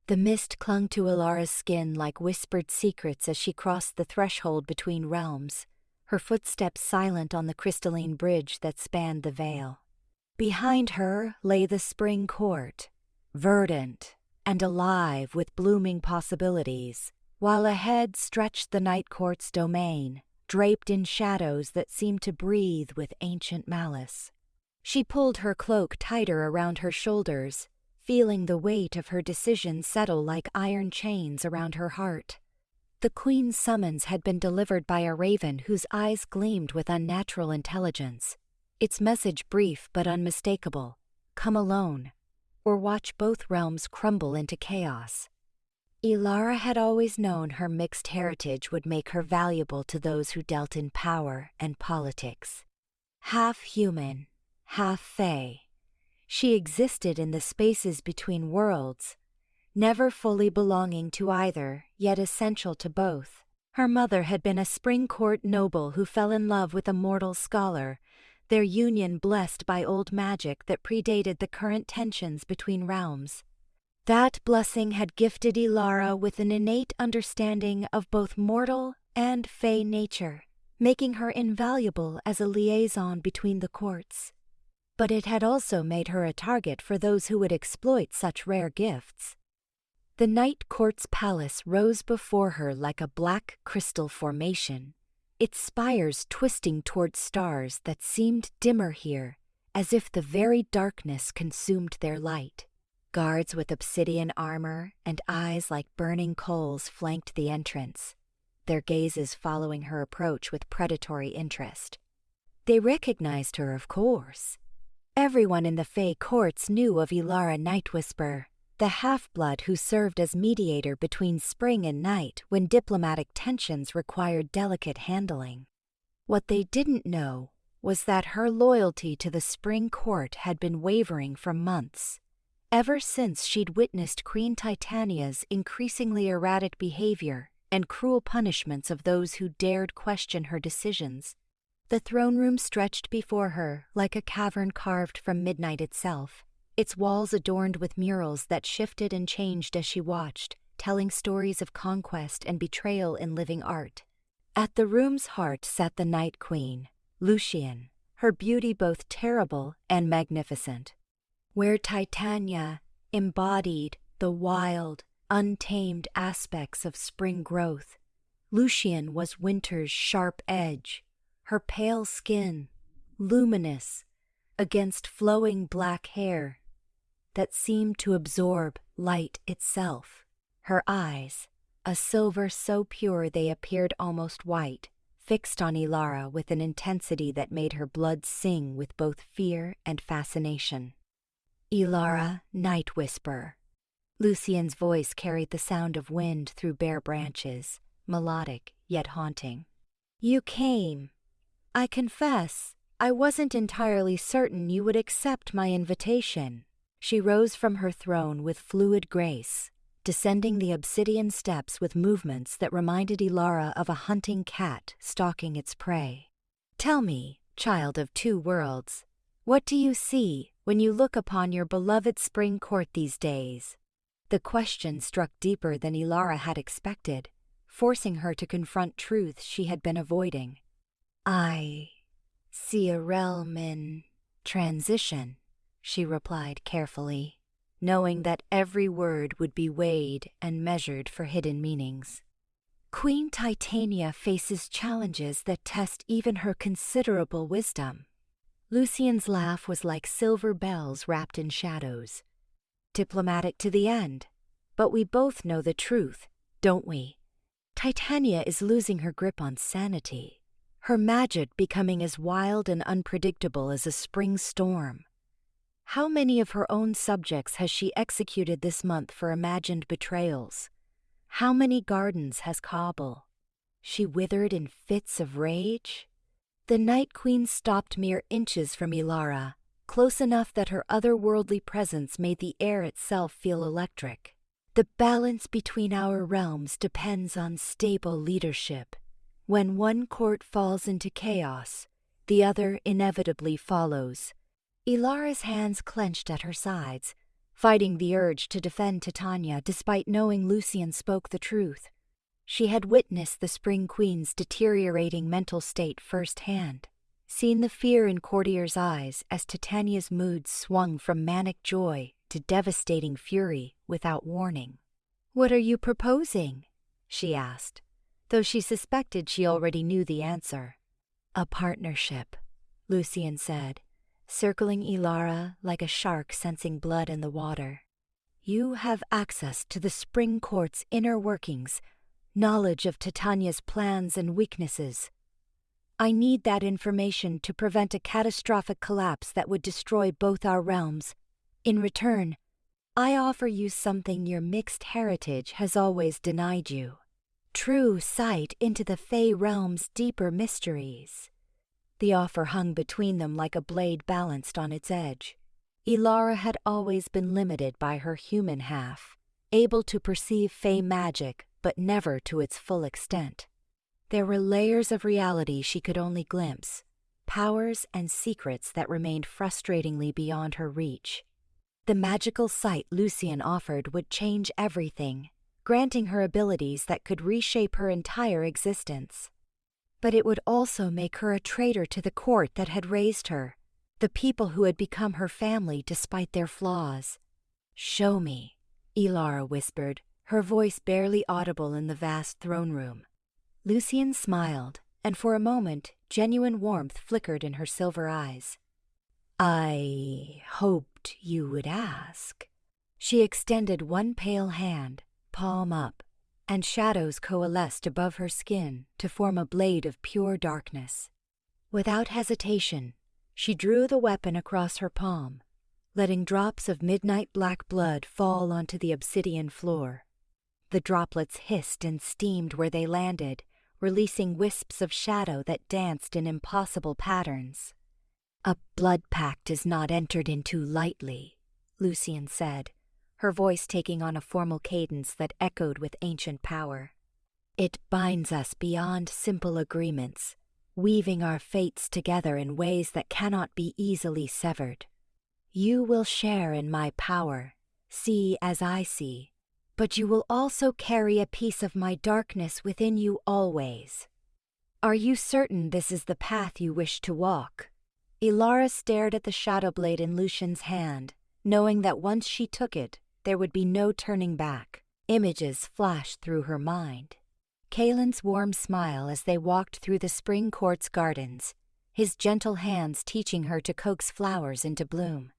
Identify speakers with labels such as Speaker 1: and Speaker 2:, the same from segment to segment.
Speaker 1: The mist clung to Elara's skin like whispered secrets as she crossed the threshold between realms, her footsteps silent on the crystalline bridge that spanned the veil. Behind her lay the spring court, verdant and alive with blooming possibilities, while ahead stretched the night court's domain, draped in shadows that seemed to breathe with ancient malice. She pulled her cloak tighter around her shoulders, feeling the weight of her decision settle like iron chains around her heart. The Queen's summons had been delivered by a raven whose eyes gleamed with unnatural intelligence, its message brief but unmistakable: come alone, or watch both realms crumble into chaos. Elara had always known her mixed heritage would make her valuable to those who dealt in power and politics. Half human, half fae, she existed in the spaces between worlds, never fully belonging to either, yet essential to both. Her mother had been a spring court noble who fell in love with a mortal scholar, their union blessed by old magic that predated the current tensions between realms. That blessing had gifted Elara with an innate understanding of both mortal and fae nature, making her invaluable as a liaison between the courts. But it had also made her a target for those who would exploit such rare gifts. The night court's palace rose before her like a black crystal formation, its spires twisting toward stars that seemed dimmer here, as if the very darkness consumed their light. Guards with obsidian armor and eyes like burning coals flanked the entrance, their gazes following her approach with predatory interest. They recognized her, of course. Everyone in the Fae courts knew of Elara Nightwhisper, the half-blood who served as mediator between spring and night when diplomatic tensions required delicate handling. What they didn't know was that her loyalty to the spring court had been wavering for months, ever since she'd witnessed Queen Titania's increasingly erratic behavior and cruel punishments of those who dared question her decisions. The throne room stretched before her like a cavern carved from midnight itself, its walls adorned with murals that shifted and changed as she watched, telling stories of conquest and betrayal in living art. At the room's heart sat the Night Queen, Lucien, her beauty both terrible and magnificent. Where Titania embodied the wild, untamed aspects of spring growth, Lucien was winter's sharp edge, her pale skin, luminous, against flowing black hair that seemed to absorb light itself. Her eyes, a silver so pure they appeared almost white, fixed on Elara with an intensity that made her blood sing with both fear and fascination. Elara Nightwhisper. Lucien's voice carried the sound of wind through bare branches, melodic yet haunting. You came. I confess, I wasn't entirely certain you would accept my invitation. She rose from her throne with fluid grace, descending the obsidian steps with movements that reminded Elara of a hunting cat stalking its prey. Tell me, child of two worlds, what do you see when you look upon your beloved spring court these days? The question struck deeper than Elara had expected, forcing her to confront truths she had been avoiding. I see a realm in transition, she replied carefully, knowing that every word would be weighed and measured for hidden meanings. Queen Titania faces challenges that test even her considerable wisdom. Lucien's laugh was like silver bells wrapped in shadows. Diplomatic to the end, but we both know the truth, don't we? Titania is losing her grip on sanity, her magic becoming as wild and unpredictable as a spring storm. How many of her own subjects has she executed this month for imagined betrayals? How many gardens has Kabul? She withered in fits of rage? The Night Queen stopped mere inches from Elara, close enough that her otherworldly presence made the air itself feel electric. The balance between our realms depends on stable leadership. When one court falls into chaos, the other inevitably follows. Elara's hands clenched at her sides, fighting the urge to defend Titania despite knowing Lucien spoke the truth. She had witnessed the Spring Queen's deteriorating mental state firsthand, seen the fear in Courtier's eyes as Titania's moods swung from manic joy to devastating fury without warning. "What are you proposing?" she asked, though she suspected she already knew the answer. "A partnership," Lucien said, circling Elara like a shark sensing blood in the water. "You have access to the Spring Court's inner workings, knowledge of Titania's plans and weaknesses. I need that information to prevent a catastrophic collapse that would destroy both our realms. In return, I offer you something your mixed heritage has always denied you: true sight into the Fae realm's deeper mysteries." The offer hung between them like a blade balanced on its edge. Elara had always been limited by her human half, able to perceive Fae magic but never to its full extent. There were layers of reality she could only glimpse, powers and secrets that remained frustratingly beyond her reach. The magical sight Lucien offered would change everything, granting her abilities that could reshape her entire existence. But it would also make her a traitor to the court that had raised her, the people who had become her family despite their flaws. "Show me," Elara whispered, her voice barely audible in the vast throne room. Lucien smiled, and for a moment genuine warmth flickered in her silver eyes. "I hoped you would ask." She extended one pale hand, palm up, and shadows coalesced above her skin to form a blade of pure darkness. Without hesitation, she drew the weapon across her palm, letting drops of midnight black blood fall onto the obsidian floor. The droplets hissed and steamed where they landed, releasing wisps of shadow that danced in impossible patterns. "A blood pact is not entered into lightly," Lucien said, her voice taking on a formal cadence that echoed with ancient power. "It binds us beyond simple agreements, weaving our fates together in ways that cannot be easily severed. You will share in my power, see as I see, but you will also carry a piece of my darkness within you always. Are you certain this is the path you wish to walk?" Elara stared at the shadow blade in Lucien's hand, knowing that once she took it, there would be no turning back. Images flashed through her mind. Kaelin's warm smile as they walked through the Spring Court's gardens, his gentle hands teaching her to coax flowers into bloom.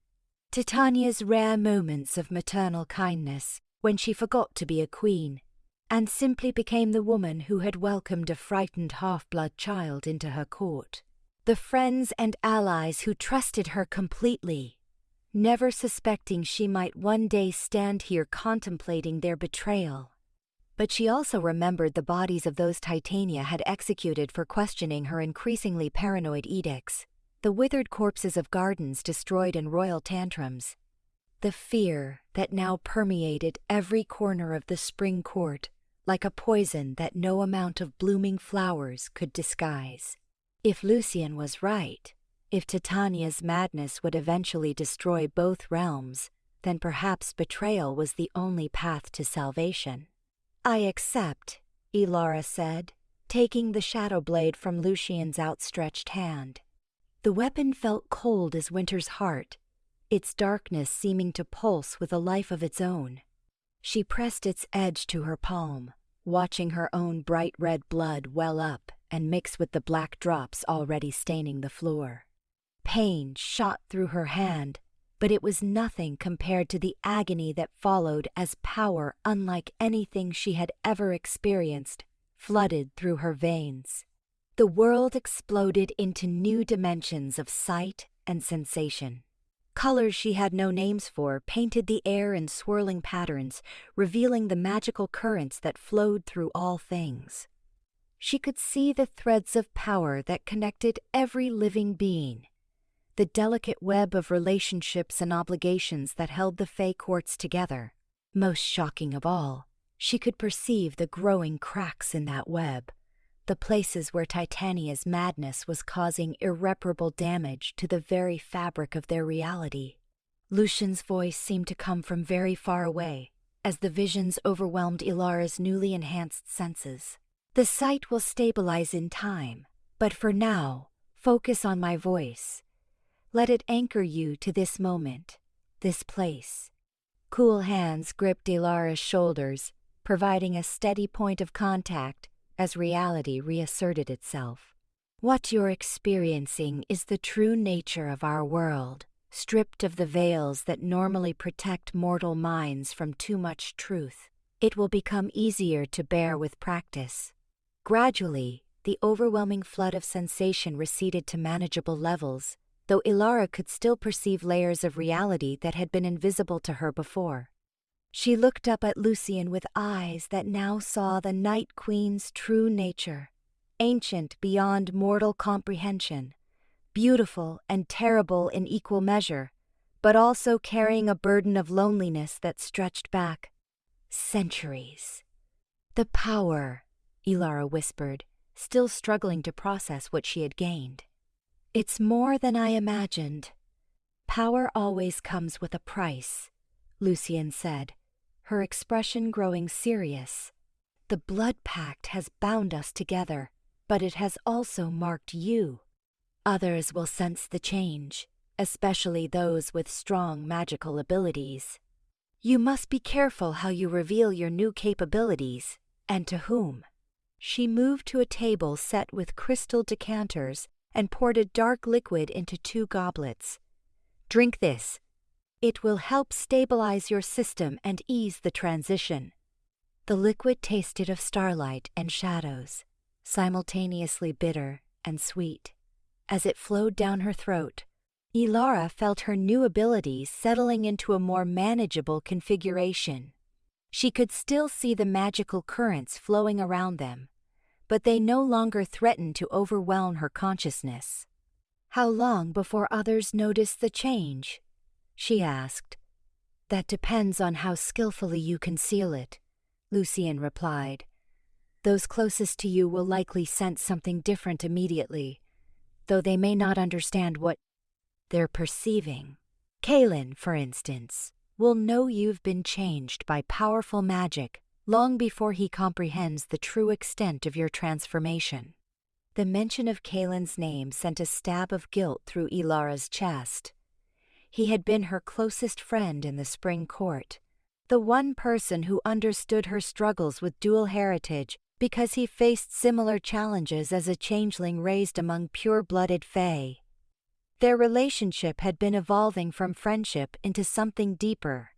Speaker 1: Titania's rare moments of maternal kindness when she forgot to be a queen, and simply became the woman who had welcomed a frightened half-blood child into her court. The friends and allies who trusted her completely, never suspecting she might one day stand here contemplating their betrayal. But she also remembered the bodies of those Titania had executed for questioning her increasingly paranoid edicts, the withered corpses of gardens destroyed in royal tantrums, the fear that now permeated every corner of the Spring Court like a poison that no amount of blooming flowers could disguise. If Lucien was right, if Titania's madness would eventually destroy both realms, then perhaps betrayal was the only path to salvation. "I accept," Elara said, taking the shadow blade from Lucien's outstretched hand. The weapon felt cold as winter's heart, its darkness seeming to pulse with a life of its own. She pressed its edge to her palm, watching her own bright red blood well up and mix with the black drops already staining the floor. Pain shot through her hand, but it was nothing compared to the agony that followed as power unlike anything she had ever experienced flooded through her veins. The world exploded into new dimensions of sight and sensation. Colors she had no names for painted the air in swirling patterns, revealing the magical currents that flowed through all things. She could see the threads of power that connected every living being, the delicate web of relationships and obligations that held the Fae courts together. Most shocking of all, she could perceive the growing cracks in that web, the places where Titania's madness was causing irreparable damage to the very fabric of their reality. Lucien's voice seemed to come from very far away, as the visions overwhelmed Elara's newly enhanced senses. The sight will stabilize in time, but for now, focus on my voice. Let it anchor you to this moment, this place. Cool hands gripped Elara's shoulders, providing a steady point of contact as reality reasserted itself. What you're experiencing is the true nature of our world, stripped of the veils that normally protect mortal minds from too much truth. It will become easier to bear with practice. Gradually, the overwhelming flood of sensation receded to manageable levels, though Elara could still perceive layers of reality that had been invisible to her before. She looked up at Lucien with eyes that now saw the Night Queen's true nature, ancient beyond mortal comprehension, beautiful and terrible in equal measure, but also carrying a burden of loneliness that stretched back centuries. The power, Elara whispered, still struggling to process what she had gained. It's more than I imagined. Power always comes with a price, Lucien said, her expression growing serious. The blood pact has bound us together, but it has also marked you. Others will sense the change, especially those with strong magical abilities. You must be careful how you reveal your new capabilities, and to whom. She moved to a table set with crystal decanters and poured a dark liquid into 2 goblets. Drink this. It will help stabilize your system and ease the transition. The liquid tasted of starlight and shadows, simultaneously bitter and sweet. As it flowed down her throat, Elara felt her new abilities settling into a more manageable configuration. She could still see the magical currents flowing around them, but they no longer threatened to overwhelm her consciousness. How long before others notice the change? She asked. That depends on how skillfully you conceal it, Lucien replied. Those closest to you will likely sense something different immediately, though they may not understand what they're perceiving. Kaelin, for instance, will know you've been changed by powerful magic long before he comprehends the true extent of your transformation. The mention of Kaelin's name sent a stab of guilt through Elara's chest. He had been her closest friend in the spring court, the one person who understood her struggles with dual heritage because he faced similar challenges as a changeling raised among pure-blooded fae. Their relationship had been evolving from friendship into something deeper.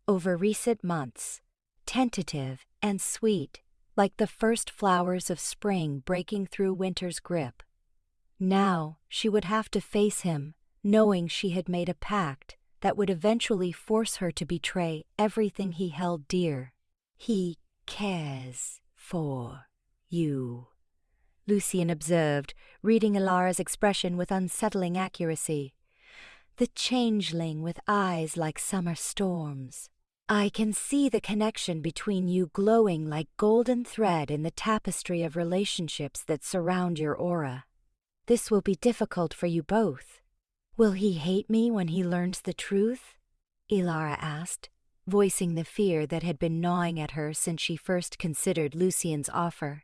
Speaker 1: Over recent months, tentative and sweet, like the first flowers of spring breaking through winter's grip. Now she would have to face him, knowing she had made a pact that would eventually force her to betray everything he held dear. He cares for you, Lucien observed, reading Elara's expression with unsettling accuracy. The changeling with eyes like summer storms. I can see the connection between you glowing like golden thread in the tapestry of relationships that surround your aura. This will be difficult for you both. Will he hate me when he learns the truth? Elara asked, voicing the fear that had been gnawing at her since she first considered Lucien's offer.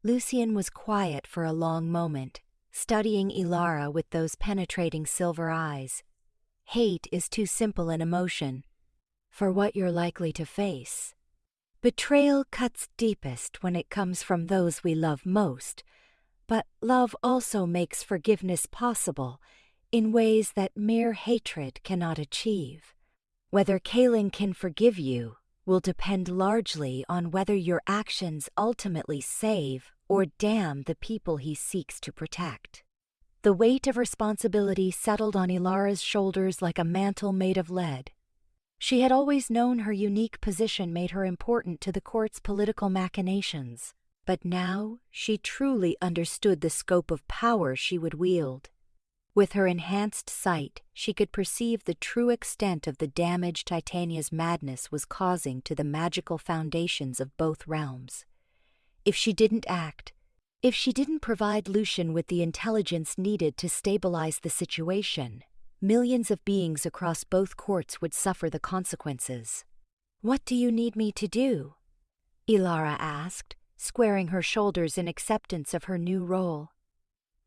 Speaker 1: Lucien was quiet for a long moment, studying Elara with those penetrating silver eyes. Hate is too simple an emotion for what you're likely to face. Betrayal cuts deepest when it comes from those we love most, but love also makes forgiveness possible in ways that mere hatred cannot achieve. Whether Kaelin can forgive you will depend largely on whether your actions ultimately save or damn the people he seeks to protect. The weight of responsibility settled on Elara's shoulders like a mantle made of lead. She had always known her unique position made her important to the court's political machinations, but now she truly understood the scope of power she would wield. With her enhanced sight, she could perceive the true extent of the damage Titania's madness was causing to the magical foundations of both realms. If she didn't act, if she didn't provide Lucien with the intelligence needed to stabilize the situation, millions of beings across both courts would suffer the consequences. "What do you need me to do?" Elara asked, squaring her shoulders in acceptance of her new role.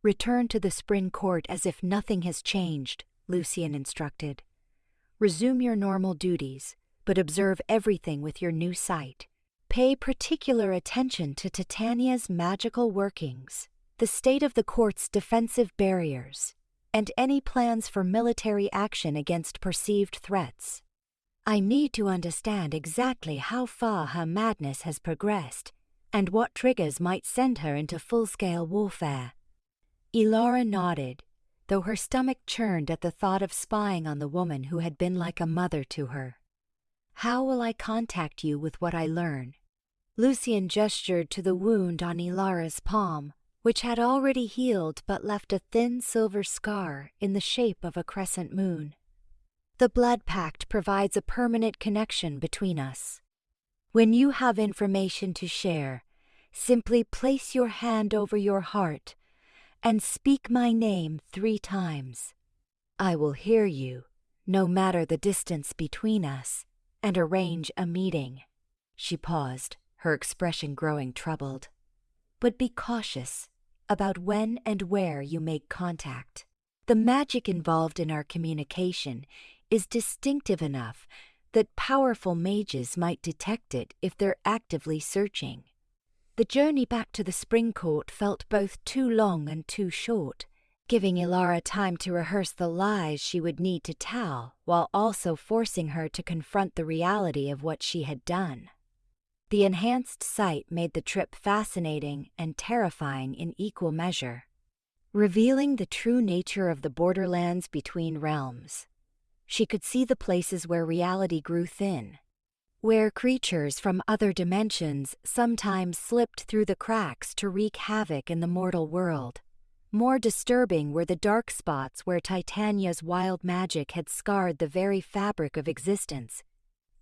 Speaker 1: "Return to the spring court as if nothing has changed," Lucien instructed. "Resume your normal duties, but observe everything with your new sight. Pay particular attention to Titania's magical workings, the state of the court's defensive barriers, and any plans for military action against perceived threats. I need to understand exactly how far her madness has progressed and what triggers might send her into full-scale warfare." Elara nodded, though her stomach churned at the thought of spying on the woman who had been like a mother to her. "How will I contact you with what I learn?" Lucien gestured to the wound on Elara's palm, which had already healed but left a thin silver scar in the shape of a crescent moon. "The blood pact provides a permanent connection between us. When you have information to share, simply place your hand over your heart and speak my name 3 times. I will hear you, no matter the distance between us, and arrange a meeting." She paused, her expression growing troubled. "But be cautious about when and where you make contact. The magic involved in our communication is distinctive enough that powerful mages might detect it if they're actively searching." The journey back to the spring court felt both too long and too short, giving Elara time to rehearse the lies she would need to tell, while also forcing her to confront the reality of what she had done. The enhanced sight made the trip fascinating and terrifying in equal measure, revealing the true nature of the borderlands between realms. She could see the places where reality grew thin, where creatures from other dimensions sometimes slipped through the cracks to wreak havoc in the mortal world. More disturbing were the dark spots where Titania's wild magic had scarred the very fabric of existence,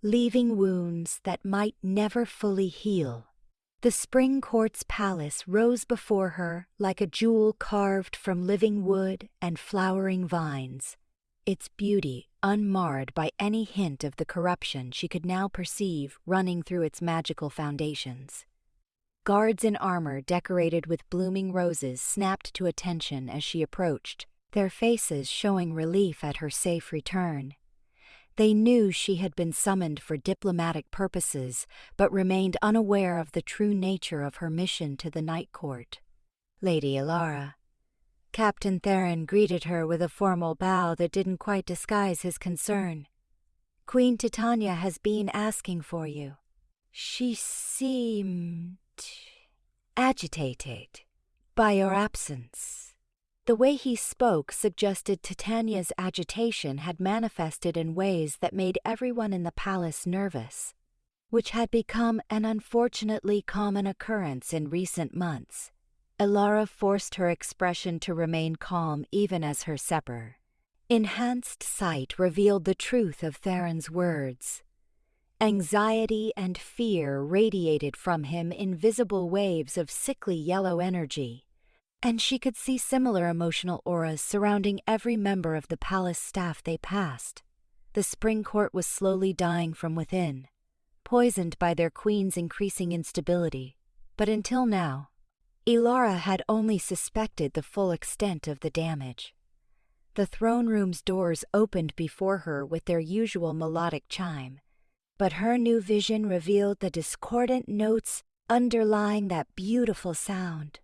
Speaker 1: leaving wounds that might never fully heal. The spring court's palace rose before her like a jewel carved from living wood and flowering vines, its beauty unmarred by any hint of the corruption she could now perceive running through its magical foundations. Guards in armor decorated with blooming roses snapped to attention as she approached, their faces showing relief at her safe return. They knew she had been summoned for diplomatic purposes, but remained unaware of the true nature of her mission to the Night Court. "Lady Elara." Captain Theron greeted her with a formal bow that didn't quite disguise his concern. "Queen Titania has been asking for you." She seemed agitated by your absence. The way he spoke suggested Titania's agitation had manifested in ways that made everyone in the palace nervous, which had become an unfortunately common occurrence in recent months. Elara forced her expression to remain calm even as her supper. Enhanced sight revealed the truth of Theron's words. Anxiety and fear radiated from him in visible waves of sickly yellow energy, and she could see similar emotional auras surrounding every member of the palace staff they passed. The spring court was slowly dying from within, poisoned by their queen's increasing instability, but until now, Elara had only suspected the full extent of the damage. The throne room's doors opened before her with their usual melodic chime, but her new vision revealed the discordant notes underlying that beautiful sound.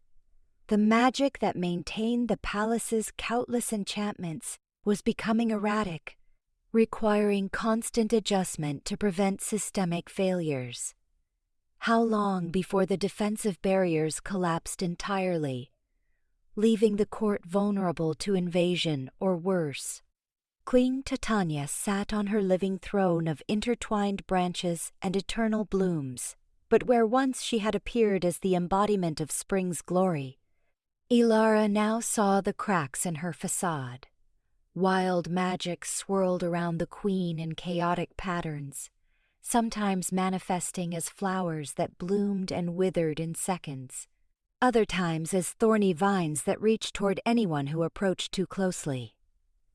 Speaker 1: The magic that maintained the palace's countless enchantments was becoming erratic, requiring constant adjustment to prevent systemic failures. How long before the defensive barriers collapsed entirely, leaving the court vulnerable to invasion or worse? Queen Titania sat on her living throne of intertwined branches and eternal blooms, but where once she had appeared as the embodiment of spring's glory, Elara now saw the cracks in her facade. Wild magic swirled around the queen in chaotic patterns, sometimes manifesting as flowers that bloomed and withered in seconds, other times as thorny vines that reached toward anyone who approached too closely.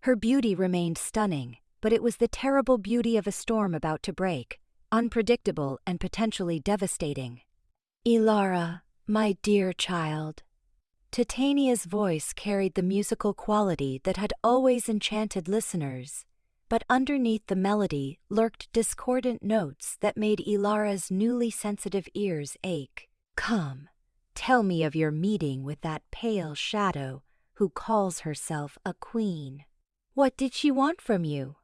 Speaker 1: Her beauty remained stunning, but it was the terrible beauty of a storm about to break, unpredictable and potentially devastating. "Elara, my dear child." Titania's voice carried the musical quality that had always enchanted listeners, but underneath the melody lurked discordant notes that made Elara's newly sensitive ears ache. "Come, tell me of your meeting with that pale shadow who calls herself a queen. What did she want from you?"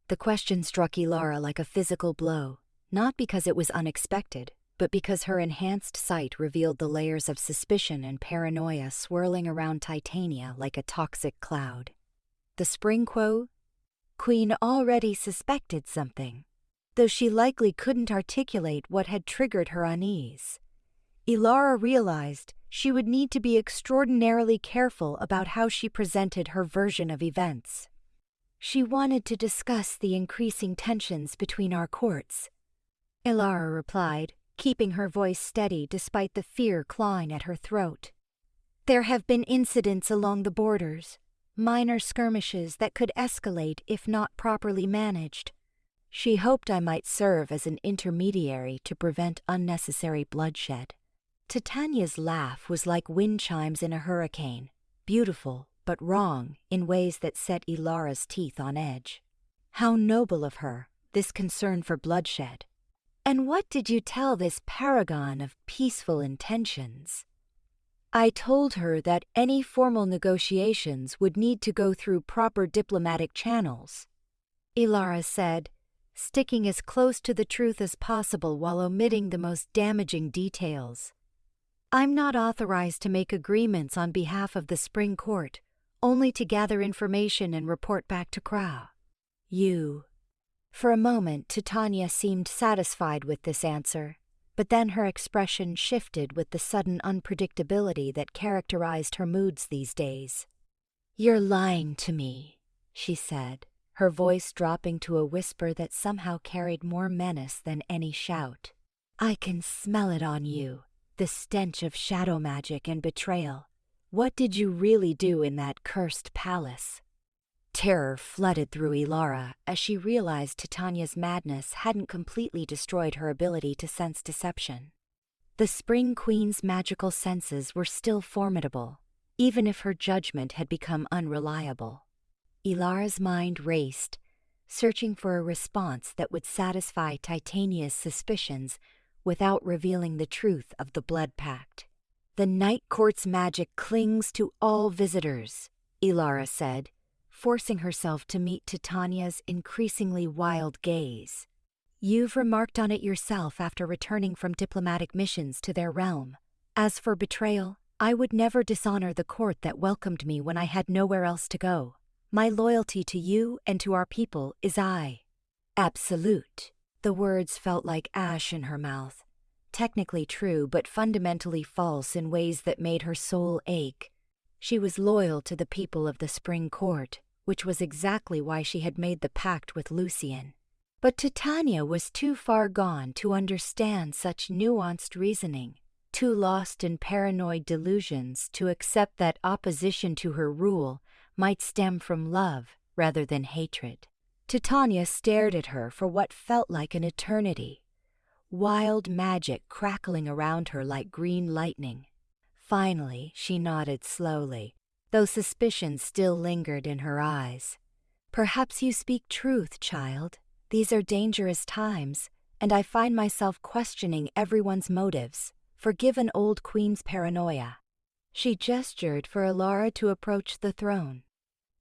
Speaker 1: The question struck Elara like a physical blow, not because it was unexpected, but because her enhanced sight revealed the layers of suspicion and paranoia swirling around Titania like a toxic cloud. The spring queen already suspected something, though she likely couldn't articulate what had triggered her unease. Elara realized she would need to be extraordinarily careful about how she presented her version of events. "She wanted to discuss the increasing tensions between our courts," Elara replied, keeping her voice steady despite the fear clawing at her throat. "There have been incidents along the borders, minor skirmishes that could escalate if not properly managed. She hoped I might serve as an intermediary to prevent unnecessary bloodshed." Titania's laugh was like wind chimes in a hurricane, beautiful but wrong in ways that set Elara's teeth on edge. How noble of her, this concern for bloodshed. "And what did you tell this paragon of peaceful intentions?" "I told her that any formal negotiations would need to go through proper diplomatic channels," Elara said, sticking as close to the truth as possible while omitting the most damaging details. "I'm not authorized to make agreements on behalf of the Spring Court, only to gather information and report back to Crow. You." For a moment, Titania seemed satisfied with this answer, but then her expression shifted with the sudden unpredictability that characterized her moods these days. "You're lying to me," she said, her voice dropping to a whisper that somehow carried more menace than any shout. "I can smell it on you, the stench of shadow magic and betrayal. What did you really do in that cursed palace?" Terror flooded through Elara as she realized Titania's madness hadn't completely destroyed her ability to sense deception. The Spring Queen's magical senses were still formidable, even if her judgment had become unreliable. Elara's mind raced, searching for a response that would satisfy Titania's suspicions without revealing the truth of the blood pact. "The Night Court's magic clings to all visitors," Elara said, forcing herself to meet Titania's increasingly wild gaze. "You've remarked on it yourself after returning from diplomatic missions to their realm. As for betrayal, I would never dishonor the court that welcomed me when I had nowhere else to go. My loyalty to you and to our people is absolute." The words felt like ash in her mouth, technically true but fundamentally false in ways that made her soul ache. She was loyal to the people of the Spring Court, which was exactly why she had made the pact with Lucien. But Titania was too far gone to understand such nuanced reasoning, too lost in paranoid delusions to accept that opposition to her rule might stem from love rather than hatred. Titania stared at her for what felt like an eternity, wild magic crackling around her like green lightning. Finally, she nodded slowly, though suspicion still lingered in her eyes. "Perhaps you speak truth, child. These are dangerous times, and I find myself questioning everyone's motives. Forgive an old queen's paranoia." She gestured for Elara to approach the throne.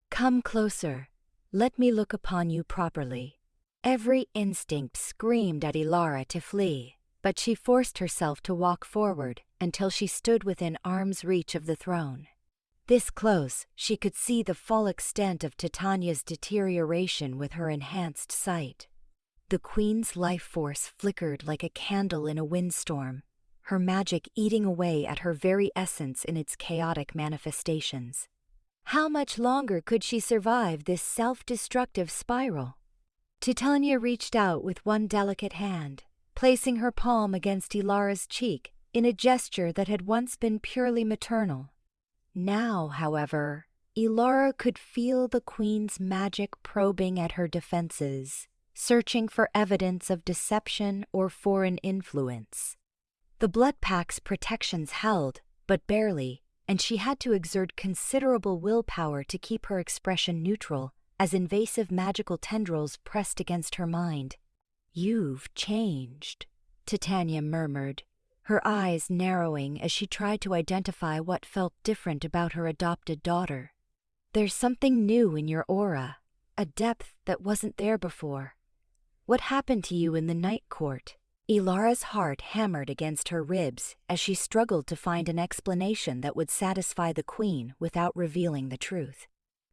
Speaker 1: "Come closer. Let me look upon you properly." Every instinct screamed at Elara to flee, but she forced herself to walk forward until she stood within arm's reach of the throne. This close, she could see the full extent of Titania's deterioration with her enhanced sight. The queen's life force flickered like a candle in a windstorm, her magic eating away at her very essence in its chaotic manifestations. How much longer could she survive this self-destructive spiral? Titania reached out with one delicate hand, placing her palm against Elara's cheek in a gesture that had once been purely maternal. Now, however, Elara could feel the Queen's magic probing at her defenses, searching for evidence of deception or foreign influence. The blood pact's protections held, but barely, and she had to exert considerable willpower to keep her expression neutral as invasive magical tendrils pressed against her mind. "You've changed," Titania murmured, her eyes narrowing as she tried to identify what felt different about her adopted daughter. "There's something new in your aura, a depth that wasn't there before. What happened to you in the night court?" Elara's heart hammered against her ribs as she struggled to find an explanation that would satisfy the Queen without revealing the truth.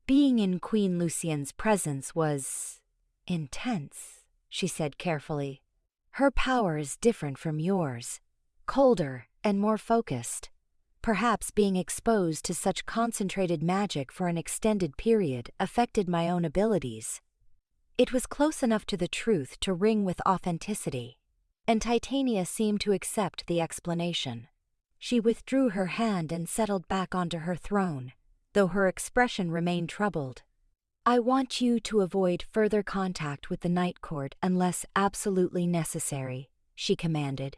Speaker 1: "Being in Queen Lucien's presence was intense," she said carefully. "Her power is different from yours, colder and more focused. Perhaps being exposed to such concentrated magic for an extended period affected my own abilities." It was close enough to the truth to ring with authenticity, and Titania seemed to accept the explanation. She withdrew her hand and settled back onto her throne, though her expression remained troubled. "I want you to avoid further contact with the Night Court unless absolutely necessary," she commanded.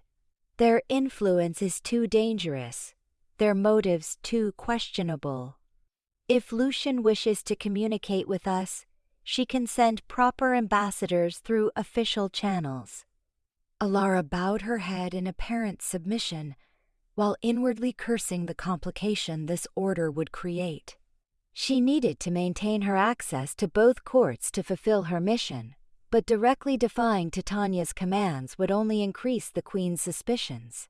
Speaker 1: "Their influence is too dangerous, their motives too questionable. If Lucien wishes to communicate with us, she can send proper ambassadors through official channels." Elara bowed her head in apparent submission, while inwardly cursing the complication this order would create. She needed to maintain her access to both courts to fulfill her mission, but directly defying Titania's commands would only increase the Queen's suspicions.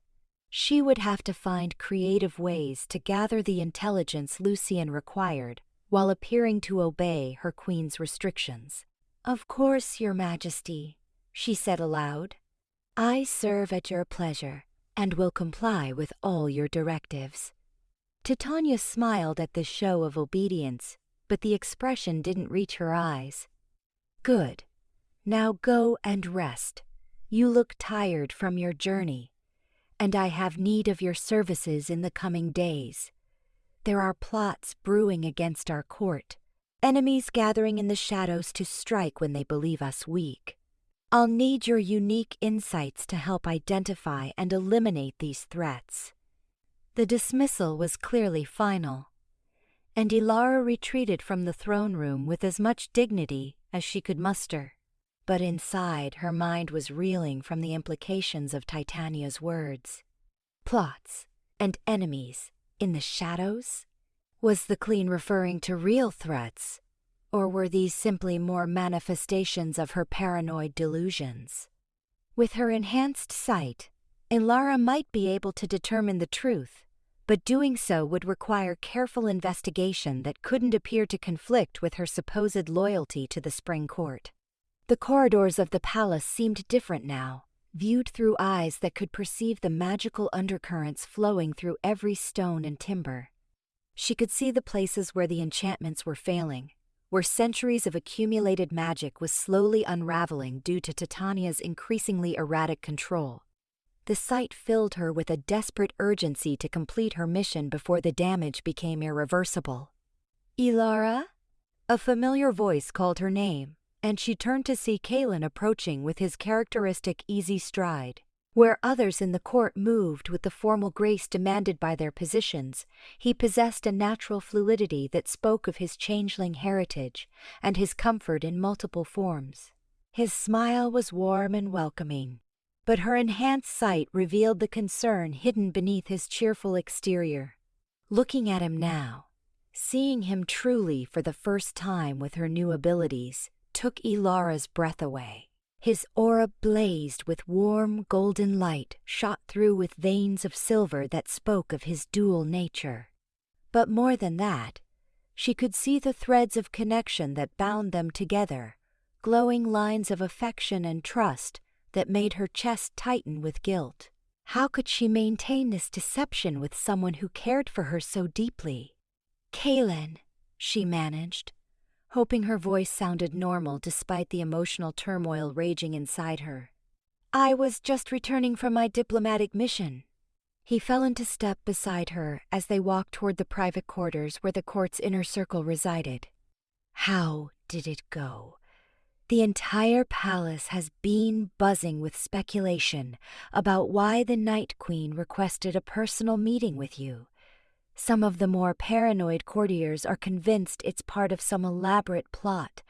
Speaker 1: She would have to find creative ways to gather the intelligence Lucien required while appearing to obey her Queen's restrictions. "Of course, Your Majesty," she said aloud. "I serve at your pleasure and will comply with all your directives." Titania smiled at this show of obedience, but the expression didn't reach her eyes. "Good. Now go and rest. You look tired from your journey, and I have need of your services in the coming days. There are plots brewing against our court, enemies gathering in the shadows to strike when they believe us weak. I'll need your unique insights to help identify and eliminate these threats." The dismissal was clearly final, and Elara retreated from the throne room with as much dignity as she could muster. But inside, her mind was reeling from the implications of Titania's words. Plots and enemies in the shadows? Was the Queen referring to real threats, or were these simply more manifestations of her paranoid delusions? With her enhanced sight, Elara might be able to determine the truth, but doing so would require careful investigation that couldn't appear to conflict with her supposed loyalty to the Spring Court. The corridors of the palace seemed different now, viewed through eyes that could perceive the magical undercurrents flowing through every stone and timber. She could see the places where the enchantments were failing, where centuries of accumulated magic was slowly unraveling due to Titania's increasingly erratic control. The sight filled her with a desperate urgency to complete her mission before the damage became irreversible. "Elara?" A familiar voice called her name, and she turned to see Kalen approaching with his characteristic easy stride. Where others in the court moved with the formal grace demanded by their positions, he possessed a natural fluidity that spoke of his changeling heritage and his comfort in multiple forms. His smile was warm and welcoming, but her enhanced sight revealed the concern hidden beneath his cheerful exterior. Looking at him now, seeing him truly for the first time with her new abilities, took Elara's breath away. His aura blazed with warm golden light shot through with veins of silver that spoke of his dual nature. But more than that, she could see the threads of connection that bound them together, glowing lines of affection and trust that made her chest tighten with guilt. How could she maintain this deception with someone who cared for her so deeply? "Kalen," she managed, hoping her voice sounded normal despite the emotional turmoil raging inside her. "I was just returning from my diplomatic mission." He fell into step beside her as they walked toward the private quarters where the court's inner circle resided. How did it go? The entire palace has been buzzing with speculation about why the Night Queen requested a personal meeting with you. Some of the more paranoid courtiers are convinced it's part of some elaborate plot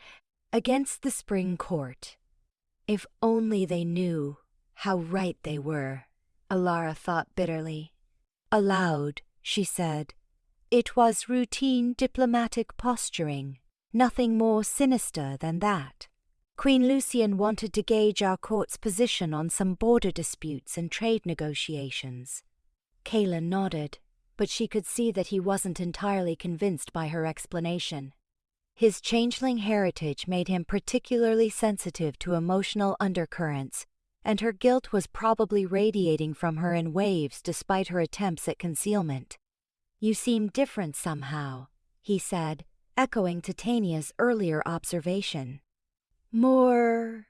Speaker 1: against the Spring Court. If only they knew how right they were, Elara thought bitterly. Aloud, she said, "It was routine diplomatic posturing, nothing more sinister than that. Queen Lucien wanted to gauge our court's position on some border disputes and trade negotiations." Kaelin nodded, but she could see that he wasn't entirely convinced by her explanation. His changeling heritage made him particularly sensitive to emotional undercurrents, and her guilt was probably radiating from her in waves despite her attempts at concealment. "You seem different somehow," he said, echoing Titania's earlier observation. "More...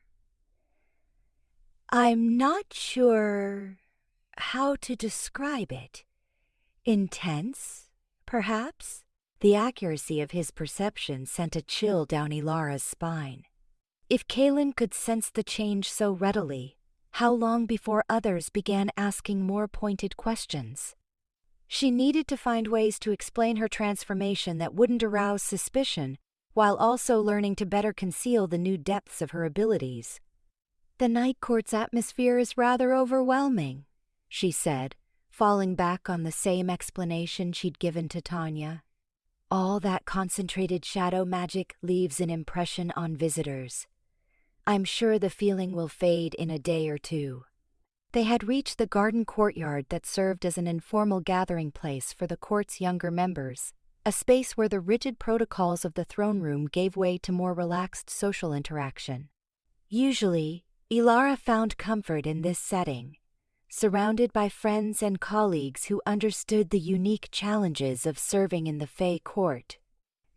Speaker 1: I'm not sure how to describe it. Intense, perhaps?" The accuracy of his perception sent a chill down Elara's spine. If Kaelin could sense the change so readily, how long before others began asking more pointed questions? She needed to find ways to explain her transformation that wouldn't arouse suspicion, while also learning to better conceal the new depths of her abilities. "The Night Court's atmosphere is rather overwhelming," she said, falling back on the same explanation she'd given to Tanya. "All that concentrated shadow magic leaves an impression on visitors. I'm sure the feeling will fade in a day or two." They had reached the garden courtyard that served as an informal gathering place for the court's younger members, a space where the rigid protocols of the throne room gave way to more relaxed social interaction. Usually, Elara found comfort in this setting, surrounded by friends and colleagues who understood the unique challenges of serving in the Fae court.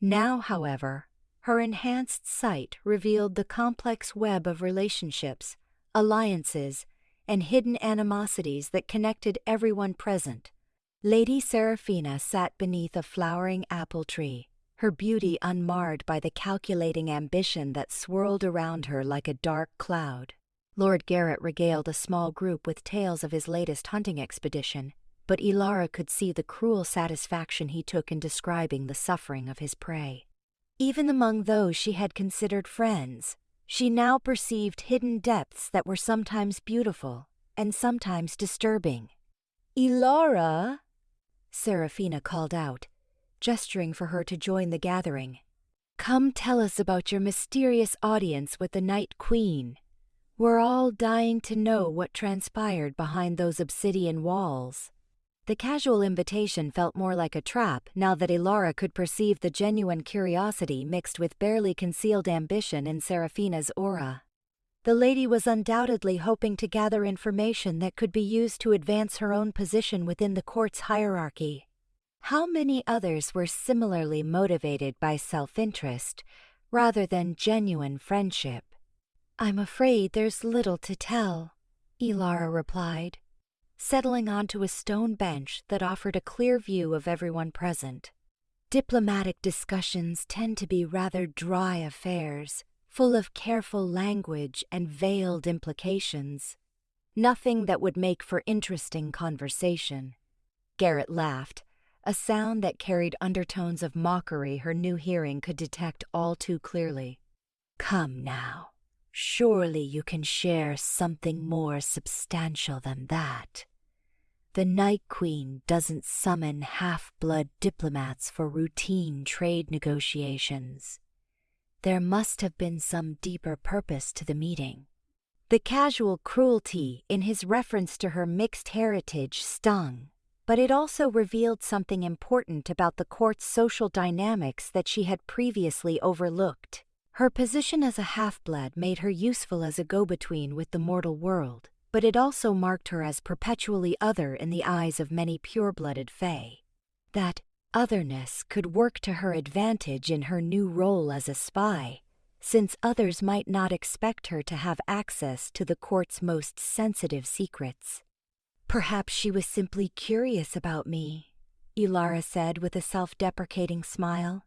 Speaker 1: Now, however, her enhanced sight revealed the complex web of relationships, alliances, and hidden animosities that connected everyone present. Lady Seraphina sat beneath a flowering apple tree, her beauty unmarred by the calculating ambition that swirled around her like a dark cloud. Lord Garrett regaled a small group with tales of his latest hunting expedition, but Elara could see the cruel satisfaction he took in describing the suffering of his prey. Even among those she had considered friends, she now perceived hidden depths that were sometimes beautiful and sometimes disturbing. "Elara!" Seraphina called out, gesturing for her to join the gathering. "Come tell us about your mysterious audience with the Night Queen. We're all dying to know what transpired behind those obsidian walls." The casual invitation felt more like a trap now that Elara could perceive the genuine curiosity mixed with barely concealed ambition in Seraphina's aura. The lady was undoubtedly hoping to gather information that could be used to advance her own position within the court's hierarchy. How many others were similarly motivated by self-interest rather than genuine friendship? "I'm afraid there's little to tell," Elara replied, settling onto a stone bench that offered a clear view of everyone present. "Diplomatic discussions tend to be rather dry affairs, full of careful language and veiled implications. Nothing that would make for interesting conversation." Garrett laughed, a sound that carried undertones of mockery her new hearing could detect all too clearly. "Come now. Surely you can share something more substantial than that. The Night Queen doesn't summon half-blood diplomats for routine trade negotiations. There must have been some deeper purpose to the meeting." The casual cruelty in his reference to her mixed heritage stung, but it also revealed something important about the court's social dynamics that she had previously overlooked. Her position as a half-blood made her useful as a go-between with the mortal world, but it also marked her as perpetually other in the eyes of many pure-blooded Fae. That otherness could work to her advantage in her new role as a spy, since others might not expect her to have access to the court's most sensitive secrets. Perhaps she was simply curious about me, Elara said with a self-deprecating smile.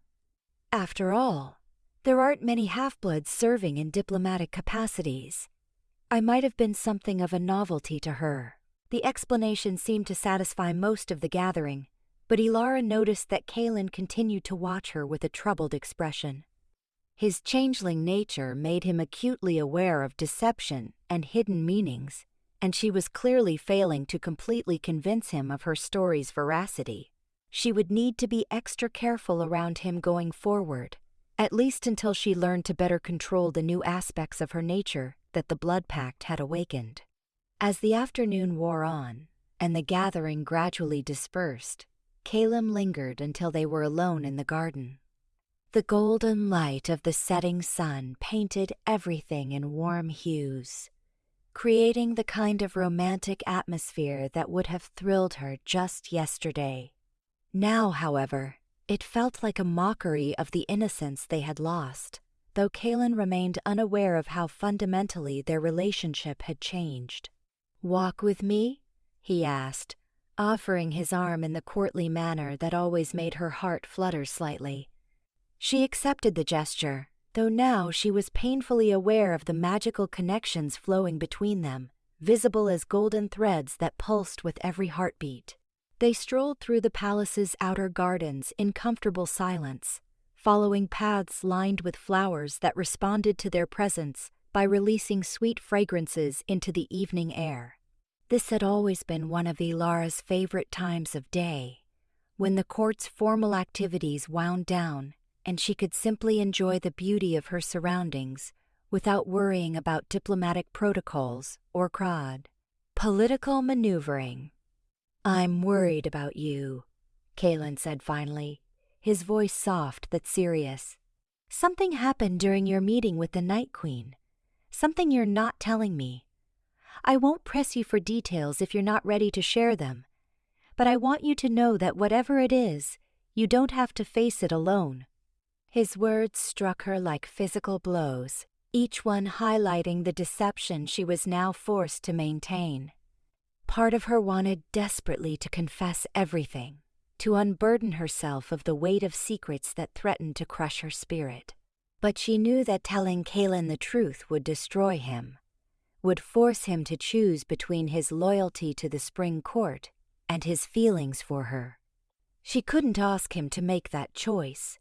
Speaker 1: After all, there aren't many half-bloods serving in diplomatic capacities. I might have been something of a novelty to her. The explanation seemed to satisfy most of the gathering, but Elara noticed that Kalen continued to watch her with a troubled expression. His changeling nature made him acutely aware of deception and hidden meanings, and she was clearly failing to completely convince him of her story's veracity. She would need to be extra careful around him going forward, at least until she learned to better control the new aspects of her nature that the blood pact had awakened. As the afternoon wore on, and the gathering gradually dispersed, Caleb lingered until they were alone in the garden. The golden light of the setting sun painted everything in warm hues, creating the kind of romantic atmosphere that would have thrilled her just yesterday. Now, however, it felt like a mockery of the innocence they had lost, though Kalen remained unaware of how fundamentally their relationship had changed. "Walk with me?" he asked, offering his arm in the courtly manner that always made her heart flutter slightly. She accepted the gesture, though now she was painfully aware of the magical connections flowing between them, visible as golden threads that pulsed with every heartbeat. They strolled through the palace's outer gardens in comfortable silence, following paths lined with flowers that responded to their presence by releasing sweet fragrances into the evening air. This had always been one of Elara's favorite times of day, when the court's formal activities wound down and she could simply enjoy the beauty of her surroundings without worrying about diplomatic protocols or political maneuvering. "I'm worried about you," Kalen said finally, his voice soft but serious. "Something happened during your meeting with the Night Queen. Something you're not telling me. I won't press you for details if you're not ready to share them, but I want you to know that whatever it is, you don't have to face it alone." His words struck her like physical blows, each one highlighting the deception she was now forced to maintain. Part of her wanted desperately to confess everything, to unburden herself of the weight of secrets that threatened to crush her spirit. But she knew that telling Kalen the truth would destroy him, would force him to choose between his loyalty to the Spring Court and his feelings for her. She couldn't ask him to make that choice,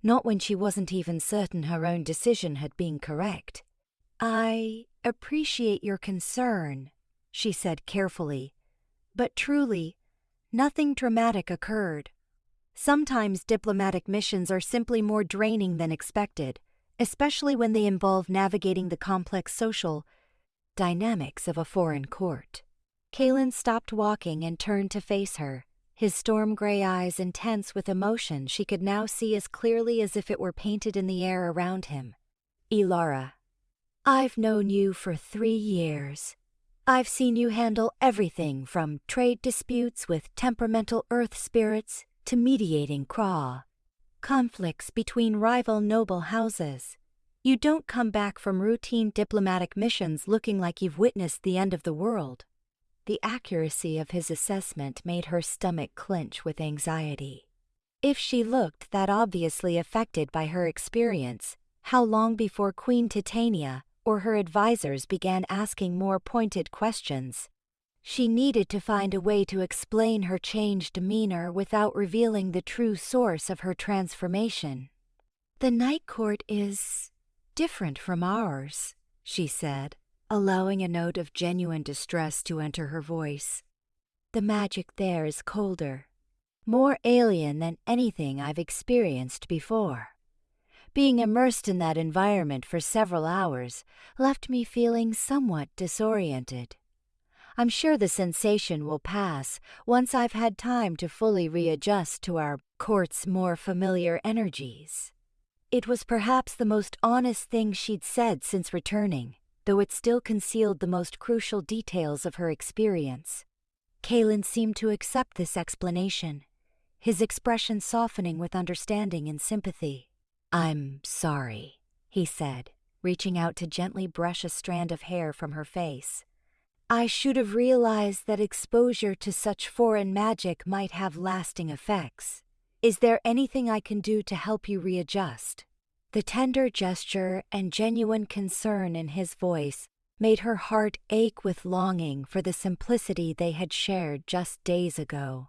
Speaker 1: not when she wasn't even certain her own decision had been correct. "I appreciate your concern," she said carefully, "but truly, nothing dramatic occurred. Sometimes diplomatic missions are simply more draining than expected, especially when they involve navigating the complex social dynamics of a foreign court." Kalen stopped walking and turned to face her, his storm-gray eyes intense with emotion she could now see as clearly as if it were painted in the air around him. "Elara, I've known you for 3 years. I've seen you handle everything from trade disputes with temperamental earth spirits to mediating conflicts between rival noble houses. You don't come back from routine diplomatic missions looking like you've witnessed the end of the world." The accuracy of his assessment made her stomach clench with anxiety. If she looked that obviously affected by her experience, how long before Queen Titania or her advisors began asking more pointed questions? She needed to find a way to explain her changed demeanor without revealing the true source of her transformation. "The Night Court is different from ours," she said, allowing a note of genuine distress to enter her voice. "The magic there is colder, more alien than anything I've experienced before. Being immersed in that environment for several hours left me feeling somewhat disoriented. I'm sure the sensation will pass once I've had time to fully readjust to our court's more familiar energies." It was perhaps the most honest thing she'd said since returning, though it still concealed the most crucial details of her experience. Kalen seemed to accept this explanation, his expression softening with understanding and sympathy. "I'm sorry," he said, reaching out to gently brush a strand of hair from her face. I should have realized that exposure to such foreign magic might have lasting effects. Is there anything I can do to help you readjust?" The tender gesture and genuine concern in his voice made her heart ache with longing for the simplicity they had shared just days ago.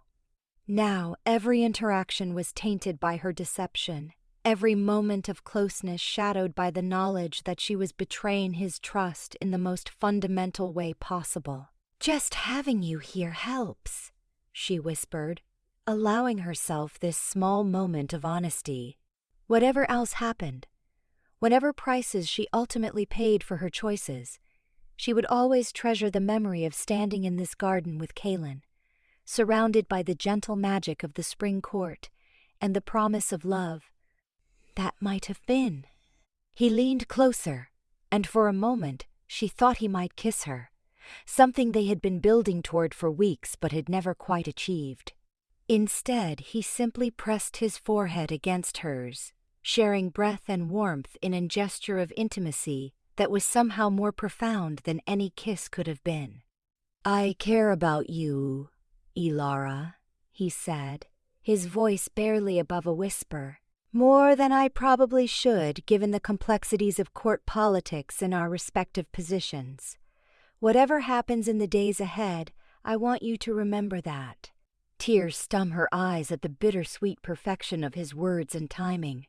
Speaker 1: Now every interaction was tainted by her deception, every moment of closeness shadowed by the knowledge that she was betraying his trust in the most fundamental way possible. "Just having you here helps," she whispered, allowing herself this small moment of honesty. Whatever else happened, whatever prices she ultimately paid for her choices, she would always treasure the memory of standing in this garden with Kaelin, surrounded by the gentle magic of the spring court and the promise of love that might have been. He leaned closer, and for a moment she thought he might kiss her, something they had been building toward for weeks but had never quite achieved. Instead, he simply pressed his forehead against hers, sharing breath and warmth in a gesture of intimacy that was somehow more profound than any kiss could have been. "I care about you, Elara," he said, his voice barely above a whisper. "More than I probably should, given the complexities of court politics and our respective positions. Whatever happens in the days ahead, I want you to remember that." Tears stung her eyes at the bittersweet perfection of his words and timing.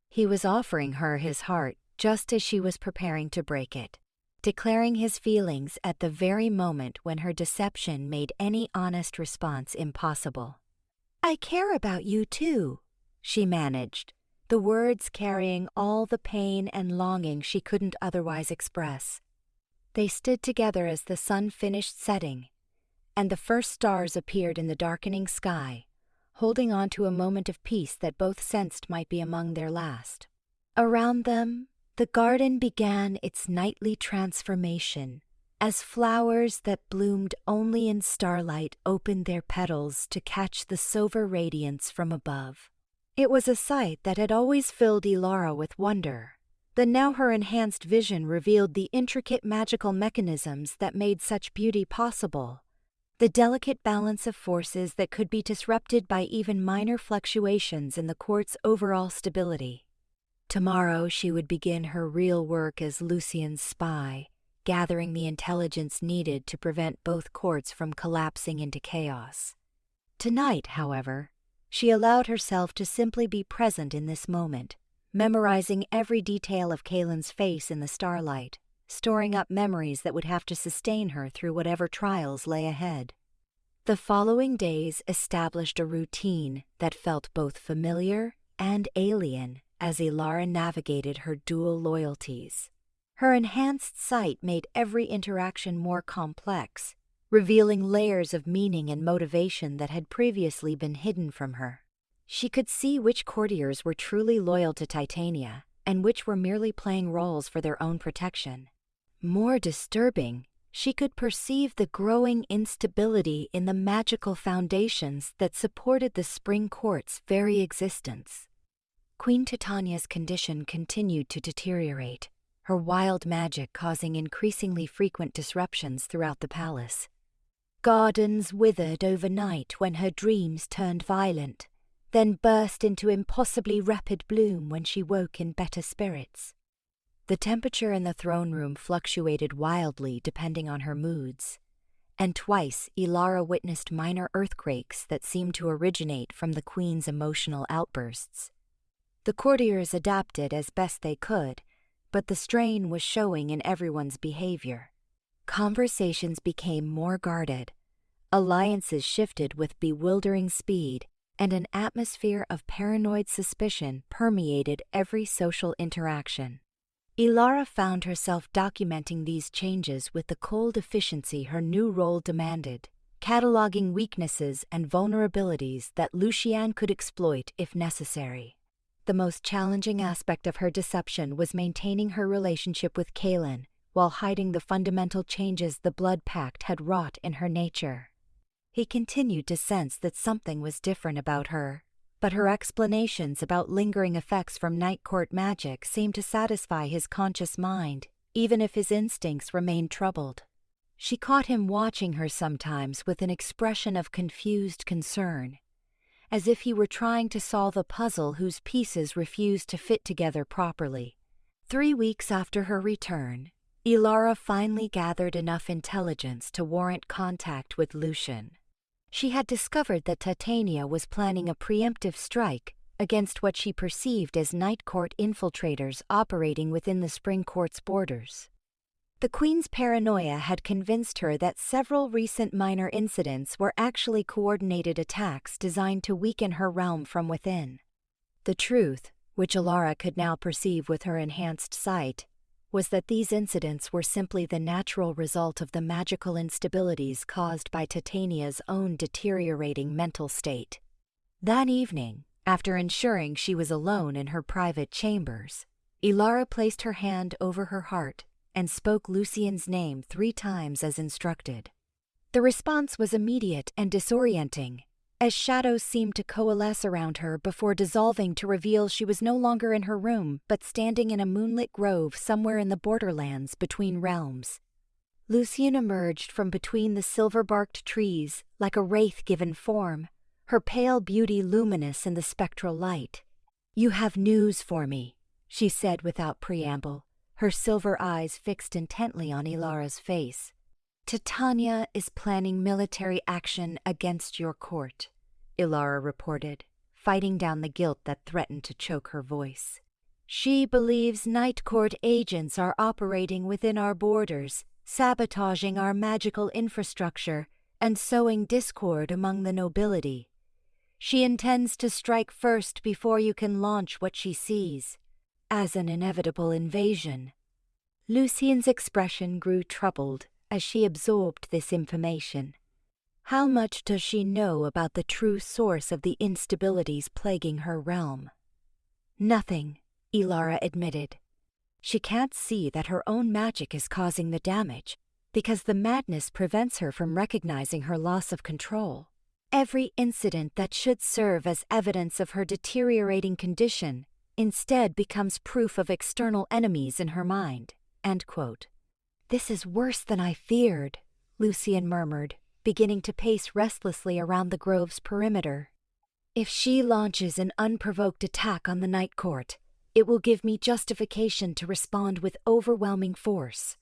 Speaker 1: He was offering her his heart just as she was preparing to break it, declaring his feelings at the very moment when her deception made any honest response impossible. "I care about you too," she managed, the words carrying all the pain and longing she couldn't otherwise express. They stood together as the sun finished setting, and the first stars appeared in the darkening sky, holding on to a moment of peace that both sensed might be among their last. Around them, the garden began its nightly transformation, as flowers that bloomed only in starlight opened their petals to catch the silver radiance from above. It was a sight that had always filled Elara with wonder, but now her enhanced vision revealed the intricate magical mechanisms that made such beauty possible, the delicate balance of forces that could be disrupted by even minor fluctuations in the court's overall stability. Tomorrow she would begin her real work as Lucien's spy, gathering the intelligence needed to prevent both courts from collapsing into chaos. Tonight, however, she allowed herself to simply be present in this moment, memorizing every detail of Kaelin's face in the starlight, storing up memories that would have to sustain her through whatever trials lay ahead. The following days established a routine that felt both familiar and alien as Elara navigated her dual loyalties. Her enhanced sight made every interaction more complex, revealing layers of meaning and motivation that had previously been hidden from her. She could see which courtiers were truly loyal to Titania and which were merely playing roles for their own protection. More disturbing, she could perceive the growing instability in the magical foundations that supported the spring court's very existence. Queen Titania's condition continued to deteriorate, her wild magic causing increasingly frequent disruptions throughout the palace. Gardens withered overnight when her dreams turned violent, then burst into impossibly rapid bloom when she woke in better spirits. The temperature in the throne room fluctuated wildly depending on her moods, and twice Elara witnessed minor earthquakes that seemed to originate from the queen's emotional outbursts. The courtiers adapted as best they could, but the strain was showing in everyone's behavior. Conversations became more guarded, alliances shifted with bewildering speed, and an atmosphere of paranoid suspicion permeated every social interaction. Elara found herself documenting these changes with the cold efficiency her new role demanded, cataloging weaknesses and vulnerabilities that Lucien could exploit if necessary. The most challenging aspect of her deception was maintaining her relationship with Kaelin while hiding the fundamental changes the blood pact had wrought in her nature. He continued to sense that something was different about her, but her explanations about lingering effects from night court magic seemed to satisfy his conscious mind, even if his instincts remained troubled. She caught him watching her sometimes with an expression of confused concern, as if he were trying to solve a puzzle whose pieces refused to fit together properly. 3 weeks after her return, Elara finally gathered enough intelligence to warrant contact with Lucien. She had discovered that Titania was planning a preemptive strike against what she perceived as Night Court infiltrators operating within the Spring Court's borders. The Queen's paranoia had convinced her that several recent minor incidents were actually coordinated attacks designed to weaken her realm from within. The truth, which Elara could now perceive with her enhanced sight, was that these incidents were simply the natural result of the magical instabilities caused by Titania's own deteriorating mental state. That evening, after ensuring she was alone in her private chambers, Elara placed her hand over her heart and spoke Lucien's name 3 times as instructed. The response was immediate and disorienting, as shadows seemed to coalesce around her before dissolving to reveal she was no longer in her room but standing in a moonlit grove somewhere in the borderlands between realms. Lucien emerged from between the silver-barked trees like a wraith given form, her pale beauty luminous in the spectral light. "You have news for me," she said without preamble, her silver eyes fixed intently on Elara's face. "Titania is planning military action against your court," Elara reported, fighting down the guilt that threatened to choke her voice. "She believes Night Court agents are operating within our borders, sabotaging our magical infrastructure and sowing discord among the nobility. She intends to strike first before you can launch what she sees as an inevitable invasion." Lucien's expression grew troubled as she absorbed this information. How much does she know about the true source of the instabilities plaguing her realm? "Nothing," Elara admitted. "She can't see that her own magic is causing the damage, because the madness prevents her from recognizing her loss of control. Every incident that should serve as evidence of her deteriorating condition instead becomes proof of external enemies in her mind." End quote. "This is worse than I feared," Lucien murmured, beginning to pace restlessly around the grove's perimeter. "If she launches an unprovoked attack on the Night Court, it will give me justification to respond with overwhelming force.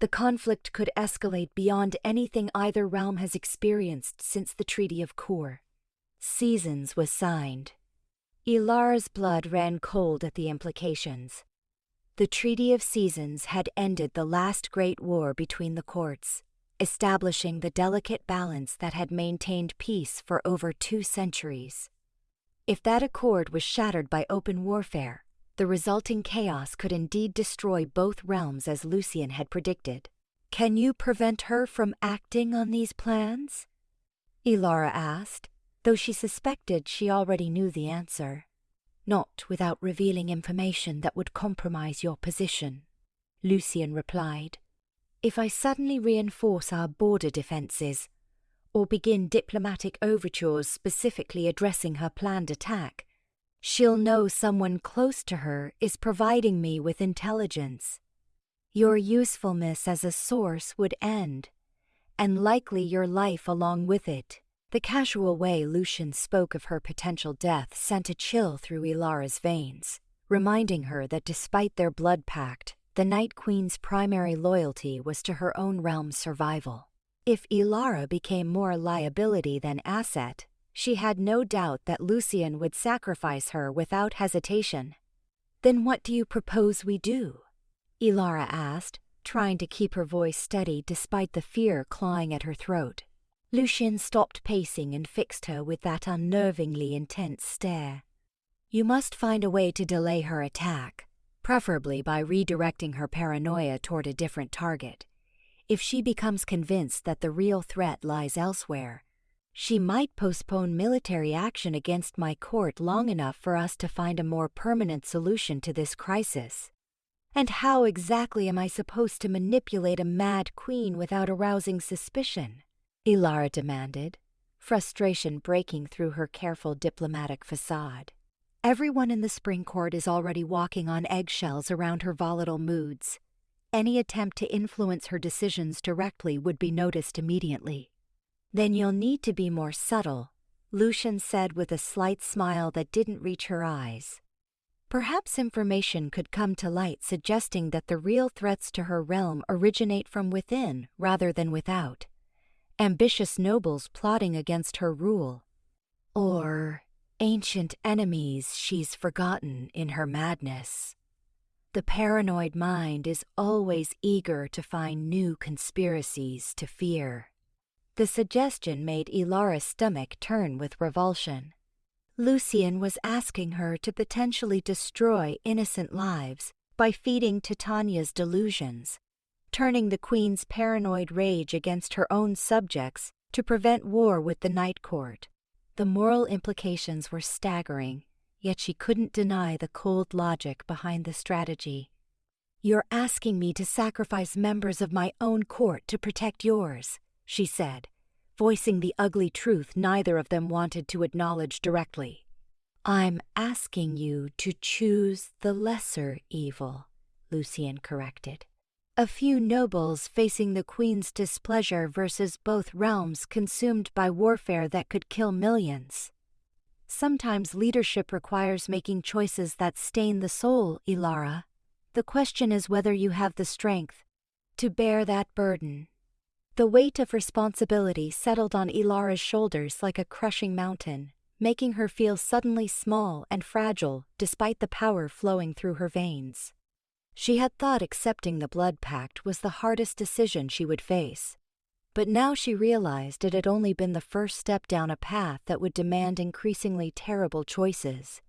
Speaker 1: The conflict could escalate beyond anything either realm has experienced since the Treaty of Cour." Seasons was signed. Elara's blood ran cold at the implications. The Treaty of Seasons had ended the last great war between the courts, establishing the delicate balance that had maintained peace for over 2 centuries. If that accord was shattered by open warfare, the resulting chaos could indeed destroy both realms as Lucien had predicted. "Can you prevent her from acting on these plans?" Elara asked, though she suspected she already knew the answer. "Not without revealing information that would compromise your position," Lucien replied. "If I suddenly reinforce our border defenses, or begin diplomatic overtures specifically addressing her planned attack, she'll know someone close to her is providing me with intelligence. Your usefulness as a source would end, and likely your life along with it." The casual way Lucien spoke of her potential death sent a chill through Elara's veins, reminding her that despite their blood pact, the Night Queen's primary loyalty was to her own realm's survival. If Elara became more liability than asset, she had no doubt that Lucien would sacrifice her without hesitation. "Then what do you propose we do?" Elara asked, trying to keep her voice steady despite the fear clawing at her throat. Lucien stopped pacing and fixed her with that unnervingly intense stare. "You must find a way to delay her attack, preferably by redirecting her paranoia toward a different target. If she becomes convinced that the real threat lies elsewhere, she might postpone military action against my court long enough for us to find a more permanent solution to this crisis." "And how exactly am I supposed to manipulate a mad queen without arousing suspicion?" Elara demanded, frustration breaking through her careful diplomatic facade. "Everyone in the Spring Court is already walking on eggshells around her volatile moods. any attempt to influence her decisions directly would be noticed immediately. "Then you'll need to be more subtle," Lucien said with a slight smile that didn't reach her eyes. Perhaps information could come to light suggesting that the real threats to her realm originate from within rather than without. Ambitious nobles plotting against her rule. Or ancient enemies she's forgotten in her madness. The paranoid mind is always eager to find new conspiracies to fear. The suggestion made Elara's stomach turn with revulsion. Lucien was asking her to potentially destroy innocent lives by feeding Titania's delusions, turning the Queen's paranoid rage against her own subjects to prevent war with the Night Court. The moral implications were staggering, yet she couldn't deny the cold logic behind the strategy. "You're asking me to sacrifice members of my own court to protect yours," she said, voicing the ugly truth neither of them wanted to acknowledge directly. "I'm asking you to choose the lesser evil," Lucien corrected. "A few nobles facing the Queen's displeasure versus both realms consumed by warfare that could kill millions. Sometimes leadership requires making choices that stain the soul, Elara. The question is whether you have the strength to bear that burden." The weight of responsibility settled on Elara's shoulders like a crushing mountain, making her feel suddenly small and fragile despite the power flowing through her veins. She had thought accepting the blood pact was the hardest decision she would face, but now she realized it had only been the first step down a path that would demand increasingly terrible choices.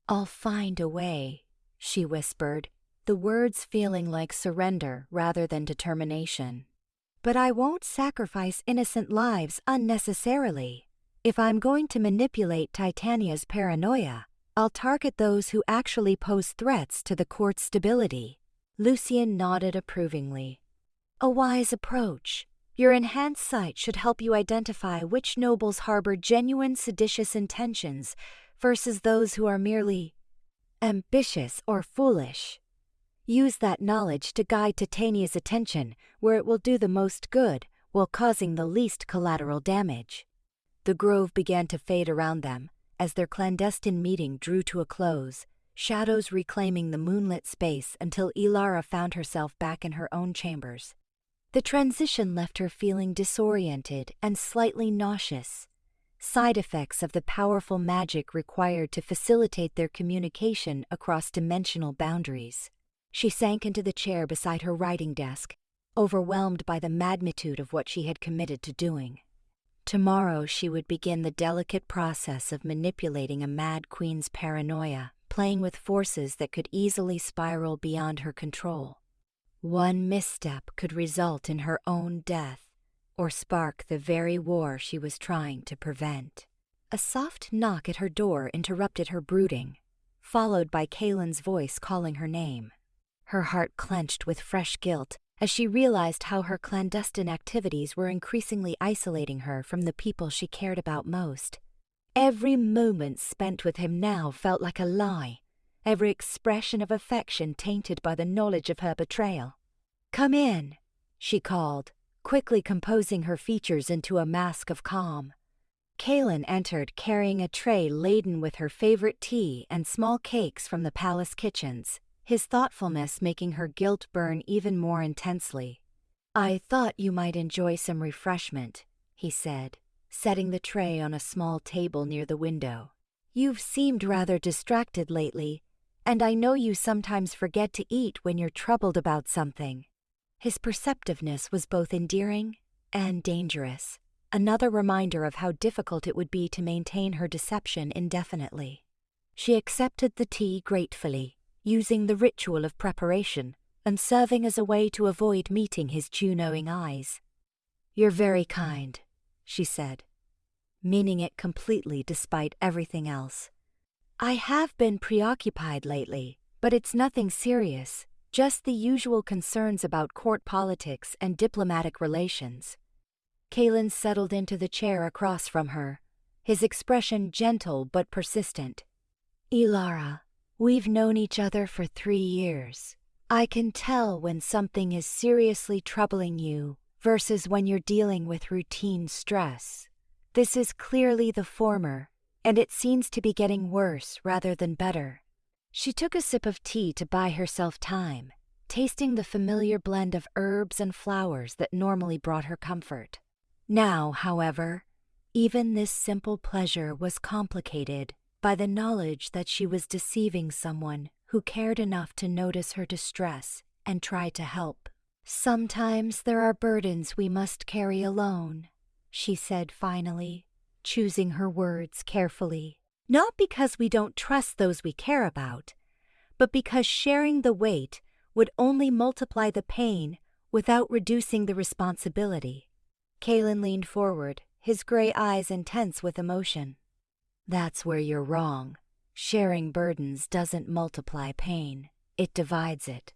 Speaker 1: "I'll find a way," she whispered, the words feeling like surrender rather than determination. "But I won't sacrifice innocent lives unnecessarily. If I'm going to manipulate Titania's paranoia, I'll target those who actually pose threats to the court's stability." Lucien nodded approvingly. "A wise approach. Your enhanced sight should help you identify which nobles harbor genuine seditious intentions versus those who are merely ambitious or foolish. Use that knowledge to guide Titania's attention where it will do the most good while causing the least collateral damage." The grove began to fade around them as their clandestine meeting drew to a close, shadows reclaiming the moonlit space until Elara found herself back in her own chambers. The transition left her feeling disoriented and slightly nauseous, side effects of the powerful magic required to facilitate their communication across dimensional boundaries. She sank into the chair beside her writing desk, overwhelmed by the magnitude of what she had committed to doing. Tomorrow she would begin the delicate process of manipulating a mad queen's paranoia, playing with forces that could easily spiral beyond her control. One misstep could result in her own death, or spark the very war she was trying to prevent. A soft knock at her door interrupted her brooding, followed by Kaylin's voice calling her name. Her heart clenched with fresh guilt as she realized how her clandestine activities were increasingly isolating her from the people she cared about most. Every moment spent with him now felt like a lie, every expression of affection tainted by the knowledge of her betrayal. "Come in," she called, quickly composing her features into a mask of calm. Kaylin entered carrying a tray laden with her favorite tea and small cakes from the palace kitchens, his thoughtfulness making her guilt burn even more intensely. "I thought you might enjoy some refreshment," he said, setting the tray on a small table near the window. "You've seemed rather distracted lately, and I know you sometimes forget to eat when you're troubled about something." His perceptiveness was both endearing and dangerous, another reminder of how difficult it would be to maintain her deception indefinitely. She accepted the tea gratefully, using the ritual of preparation and serving as a way to avoid meeting his Juno-ing eyes. "You're very kind," she said, meaning it completely despite everything else. "I have been preoccupied lately, but it's nothing serious, just the usual concerns about court politics and diplomatic relations." Kaylin settled into the chair across from her, his expression gentle but persistent. "Elara, we've known each other for 3 years. I can tell when something is seriously troubling you versus when you're dealing with routine stress. This is clearly the former, and it seems to be getting worse rather than better. She took a sip of tea to buy herself time, tasting the familiar blend of herbs and flowers that normally brought her comfort. Now, however, even this simple pleasure was complicated by the knowledge that she was deceiving someone who cared enough to notice her distress and try to help. Sometimes there are burdens we must carry alone, she said finally, choosing her words carefully. Not because we don't trust those we care about, but because sharing the weight would only multiply the pain without reducing the responsibility. Kalen leaned forward, his gray eyes intense with emotion. That's where you're wrong. Sharing burdens doesn't multiply pain, it divides it.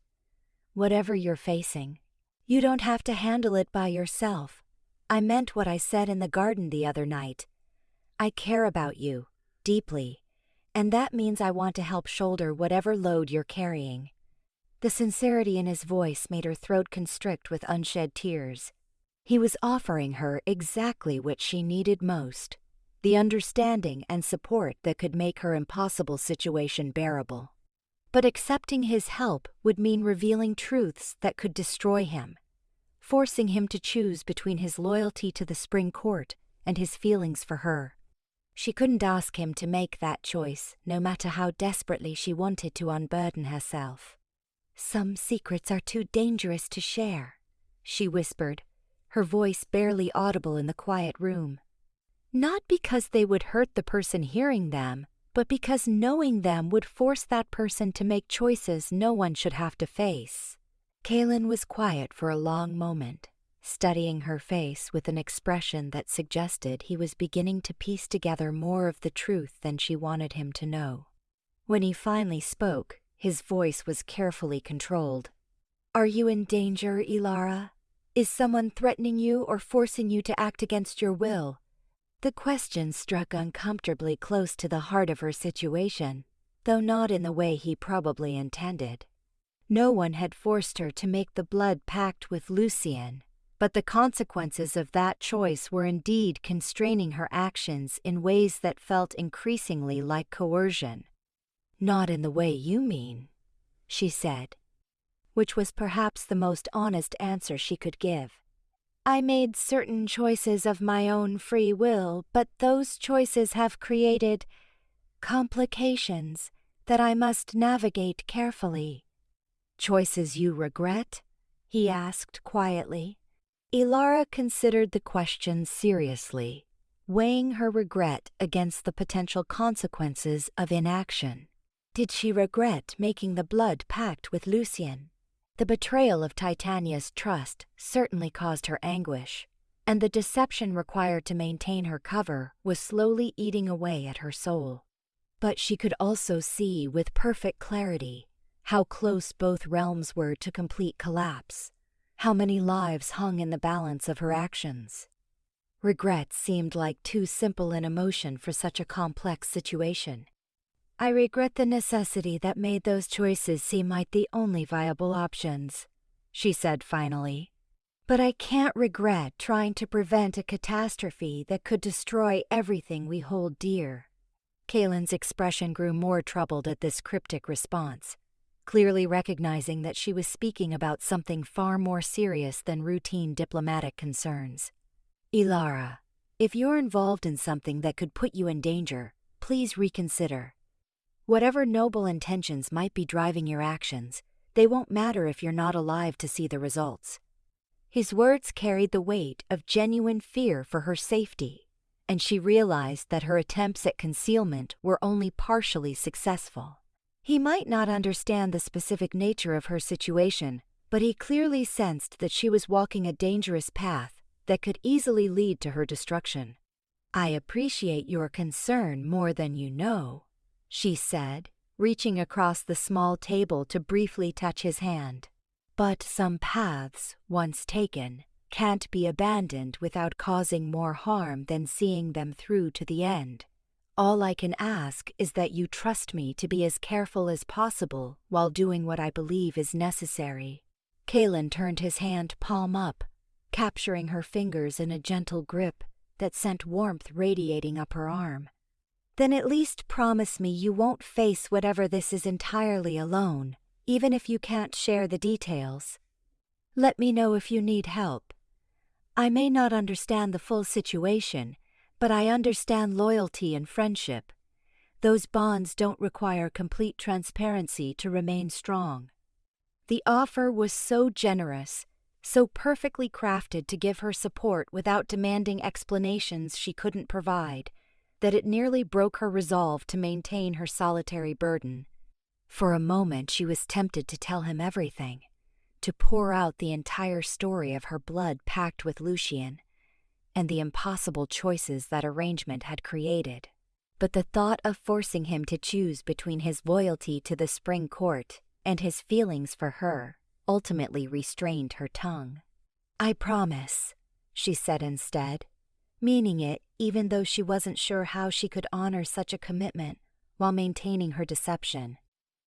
Speaker 1: Whatever you're facing, you don't have to handle it by yourself. I meant what I said in the garden the other night. I care about you, deeply, and that means I want to help shoulder whatever load you're carrying. The sincerity in his voice made her throat constrict with unshed tears. He was offering her exactly what she needed most, the understanding and support that could make her impossible situation bearable. But accepting his help would mean revealing truths that could destroy him, forcing him to choose between his loyalty to the spring court and his feelings for her. She couldn't ask him to make that choice, no matter how desperately she wanted to unburden herself. Some secrets are too dangerous to share, she whispered, her voice barely audible in the quiet room. Not because they would hurt the person hearing them, but because knowing them would force that person to make choices no one should have to face. Kalen was quiet for a long moment, studying her face with an expression that suggested he was beginning to piece together more of the truth than she wanted him to know. When he finally spoke, his voice was carefully controlled. Are you in danger, Elara? Is someone threatening you or forcing you to act against your will? The question struck uncomfortably close to the heart of her situation, though not in the way he probably intended. No one had forced her to make the blood pact with Lucien, but the consequences of that choice were indeed constraining her actions in ways that felt increasingly like coercion. Not in the way you mean, she said, which was perhaps the most honest answer she could give. I made certain choices of my own free will, but those choices have created complications that I must navigate carefully. Choices you regret? He asked quietly. Elara considered the question seriously, weighing her regret against the potential consequences of inaction. Did she regret making the blood pact with Lucien? The betrayal of Titania's trust certainly caused her anguish, and the deception required to maintain her cover was slowly eating away at her soul. But she could also see with perfect clarity how close both realms were to complete collapse, how many lives hung in the balance of her actions. Regret seemed like too simple an emotion for such a complex situation. I regret the necessity that made those choices seem like the only viable options, she said finally. But I can't regret trying to prevent a catastrophe that could destroy everything we hold dear. Kalen's expression grew more troubled at this cryptic response, clearly recognizing that she was speaking about something far more serious than routine diplomatic concerns. Elara, if you're involved in something that could put you in danger, please reconsider. Whatever noble intentions might be driving your actions, they won't matter if you're not alive to see the results. His words carried the weight of genuine fear for her safety, and she realized that her attempts at concealment were only partially successful. He might not understand the specific nature of her situation, but he clearly sensed that she was walking a dangerous path that could easily lead to her destruction. I appreciate your concern more than you know, she said, reaching across the small table to briefly touch his hand. But some paths, once taken, can't be abandoned without causing more harm than seeing them through to the end. All I can ask is that you trust me to be as careful as possible while doing what I believe is necessary." Kalen turned his hand palm up, capturing her fingers in a gentle grip that sent warmth radiating up her arm. "Then at least promise me you won't face whatever this is entirely alone, even if you can't share the details. Let me know if you need help. I may not understand the full situation, but I understand loyalty and friendship. Those bonds don't require complete transparency to remain strong." The offer was so generous, so perfectly crafted to give her support without demanding explanations she couldn't provide, that it nearly broke her resolve to maintain her solitary burden. For a moment she was tempted to tell him everything, to pour out the entire story of her blood pact with Lucien, and the impossible choices that arrangement had created. But the thought of forcing him to choose between his loyalty to the spring court and his feelings for her ultimately restrained her tongue. "I promise," she said instead, meaning it even though she wasn't sure how she could honor such a commitment while maintaining her deception.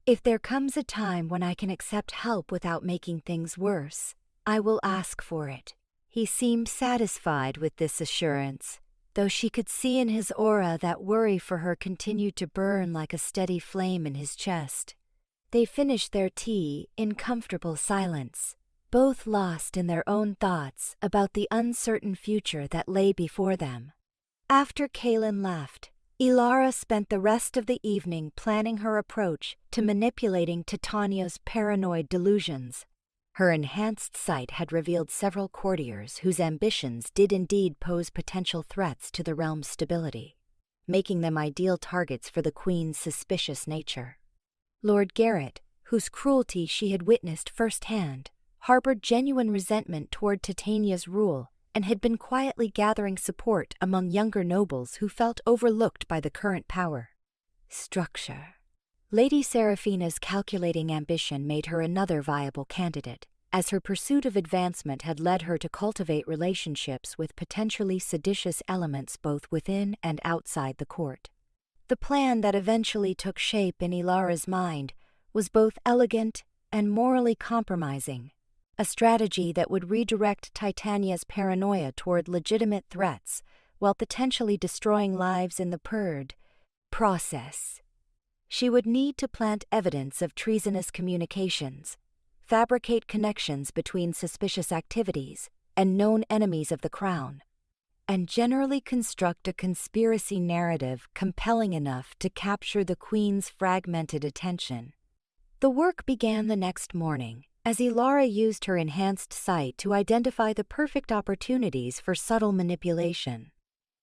Speaker 1: "If there comes a time when I can accept help without making things worse, I will ask for it." He seemed satisfied with this assurance, though she could see in his aura that worry for her continued to burn like a steady flame in his chest. They finished their tea in comfortable silence, both lost in their own thoughts about the uncertain future that lay before them. After Kalen left, Elara spent the rest of the evening planning her approach to manipulating Titania's paranoid delusions. Her enhanced sight had revealed several courtiers whose ambitions did indeed pose potential threats to the realm's stability, making them ideal targets for the Queen's suspicious nature. Lord Garrett, whose cruelty she had witnessed firsthand, harbored genuine resentment toward Titania's rule and had been quietly gathering support among younger nobles who felt overlooked by the current power. Structure. Lady Seraphina's calculating ambition made her another viable candidate, as her pursuit of advancement had led her to cultivate relationships with potentially seditious elements both within and outside the court. The plan that eventually took shape in Elara's mind was both elegant and morally compromising, a strategy that would redirect Titania's paranoia toward legitimate threats while potentially destroying lives in the process. She would need to plant evidence of treasonous communications, fabricate connections between suspicious activities and known enemies of the crown, and generally construct a conspiracy narrative compelling enough to capture the Queen's fragmented attention. The work began the next morning, as Elara used her enhanced sight to identify the perfect opportunities for subtle manipulation.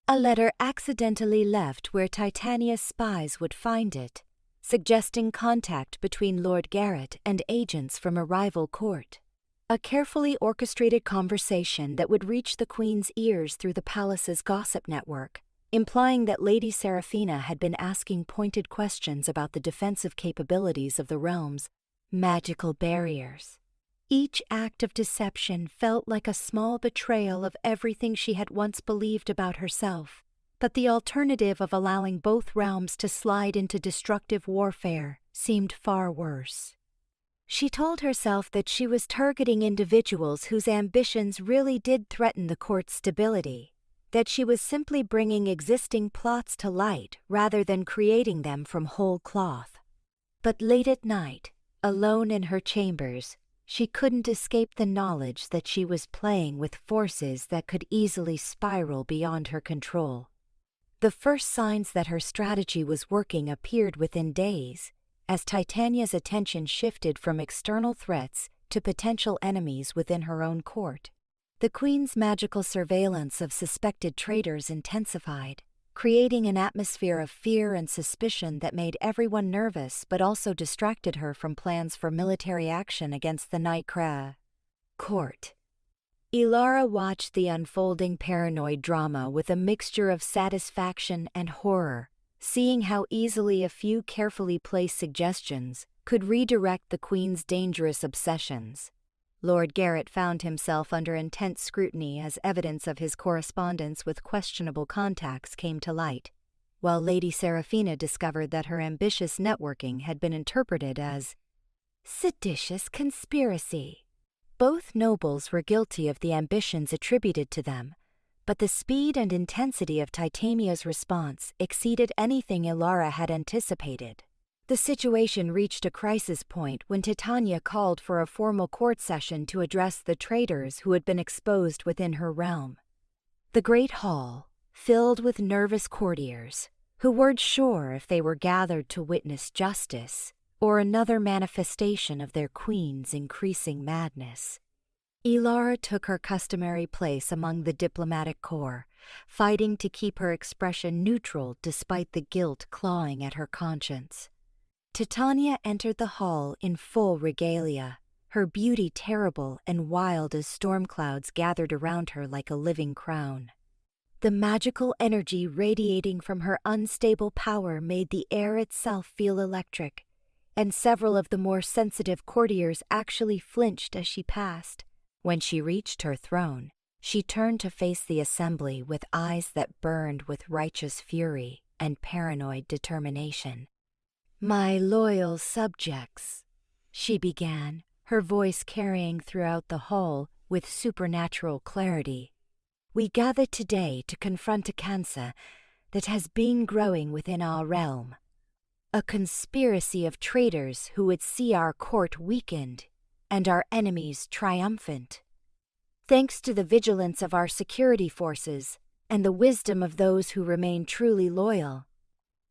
Speaker 1: A letter accidentally left where Titania's spies would find it, suggesting contact between Lord Garrett and agents from a rival court. A carefully orchestrated conversation that would reach the Queen's ears through the palace's gossip network, implying that Lady Seraphina had been asking pointed questions about the defensive capabilities of the realm's magical barriers. Each act of deception felt like a small betrayal of everything she had once believed about herself, but the alternative of allowing both realms to slide into destructive warfare seemed far worse. She told herself that she was targeting individuals whose ambitions really did threaten the court's stability, that she was simply bringing existing plots to light rather than creating them from whole cloth. But late at night, alone in her chambers, she couldn't escape the knowledge that she was playing with forces that could easily spiral beyond her control. The first signs that her strategy was working appeared within days, as Titania's attention shifted from external threats to potential enemies within her own court. The Queen's magical surveillance of suspected traitors intensified, creating an atmosphere of fear and suspicion that made everyone nervous but also distracted her from plans for military action against the Night Court. Elara watched the unfolding paranoid drama with a mixture of satisfaction and horror, seeing how easily a few carefully placed suggestions could redirect the Queen's dangerous obsessions. Lord Garrett found himself under intense scrutiny as evidence of his correspondence with questionable contacts came to light. while Lady Seraphina discovered that her ambitious networking had been interpreted as seditious conspiracy. Both nobles were guilty of the ambitions attributed to them, but the speed and intensity of Titania's response exceeded anything Elara had anticipated. The situation reached a crisis point when Titania called for a formal court session to address the traitors who had been exposed within her realm. The great hall, filled with nervous courtiers, who weren't sure if they were gathered to witness justice or another manifestation of their queen's increasing madness. Elara took her customary place among the diplomatic corps, fighting to keep her expression neutral despite the guilt clawing at her conscience. Titania entered the hall in full regalia, her beauty terrible and wild as storm clouds gathered around her like a living crown. The magical energy radiating from her unstable power made the air itself feel electric, and several of the more sensitive courtiers actually flinched as she passed. When she reached her throne, she turned to face the assembly with eyes that burned with righteous fury and paranoid determination. "My loyal subjects," she began, her voice carrying throughout the hall with supernatural clarity. "We gather today to confront a cancer that has been growing within our realm. A conspiracy of traitors who would see our court weakened and our enemies triumphant. Thanks to the vigilance of our security forces and the wisdom of those who remain truly loyal,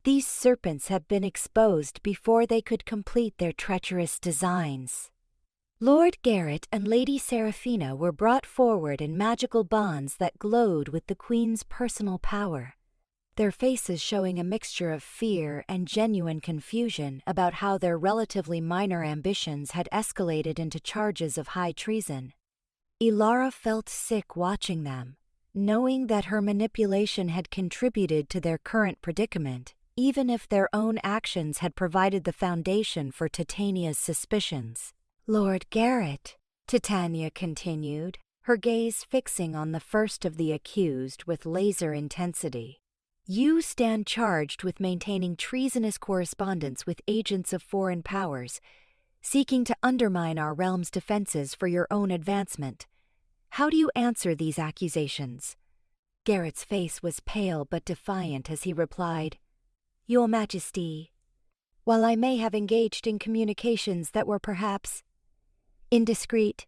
Speaker 1: these serpents have been exposed before they could complete their treacherous designs. Lord Garrett and Lady Seraphina were brought forward in magical bonds that glowed with the Queen's personal power, their faces showing a mixture of fear and genuine confusion about how their relatively minor ambitions had escalated into charges of high treason. Elara felt sick watching them, knowing that her manipulation had contributed to their current predicament, even if their own actions had provided the foundation for Titania's suspicions. "Lord Garrett," Titania continued, her gaze fixing on the first of the accused with laser intensity, "you stand charged with maintaining treasonous correspondence with agents of foreign powers, seeking to undermine our realm's defenses for your own advancement. How do you answer these accusations?" Garrett's face was pale but defiant as he replied, "Your Majesty, while I may have engaged in communications that were perhaps indiscreet,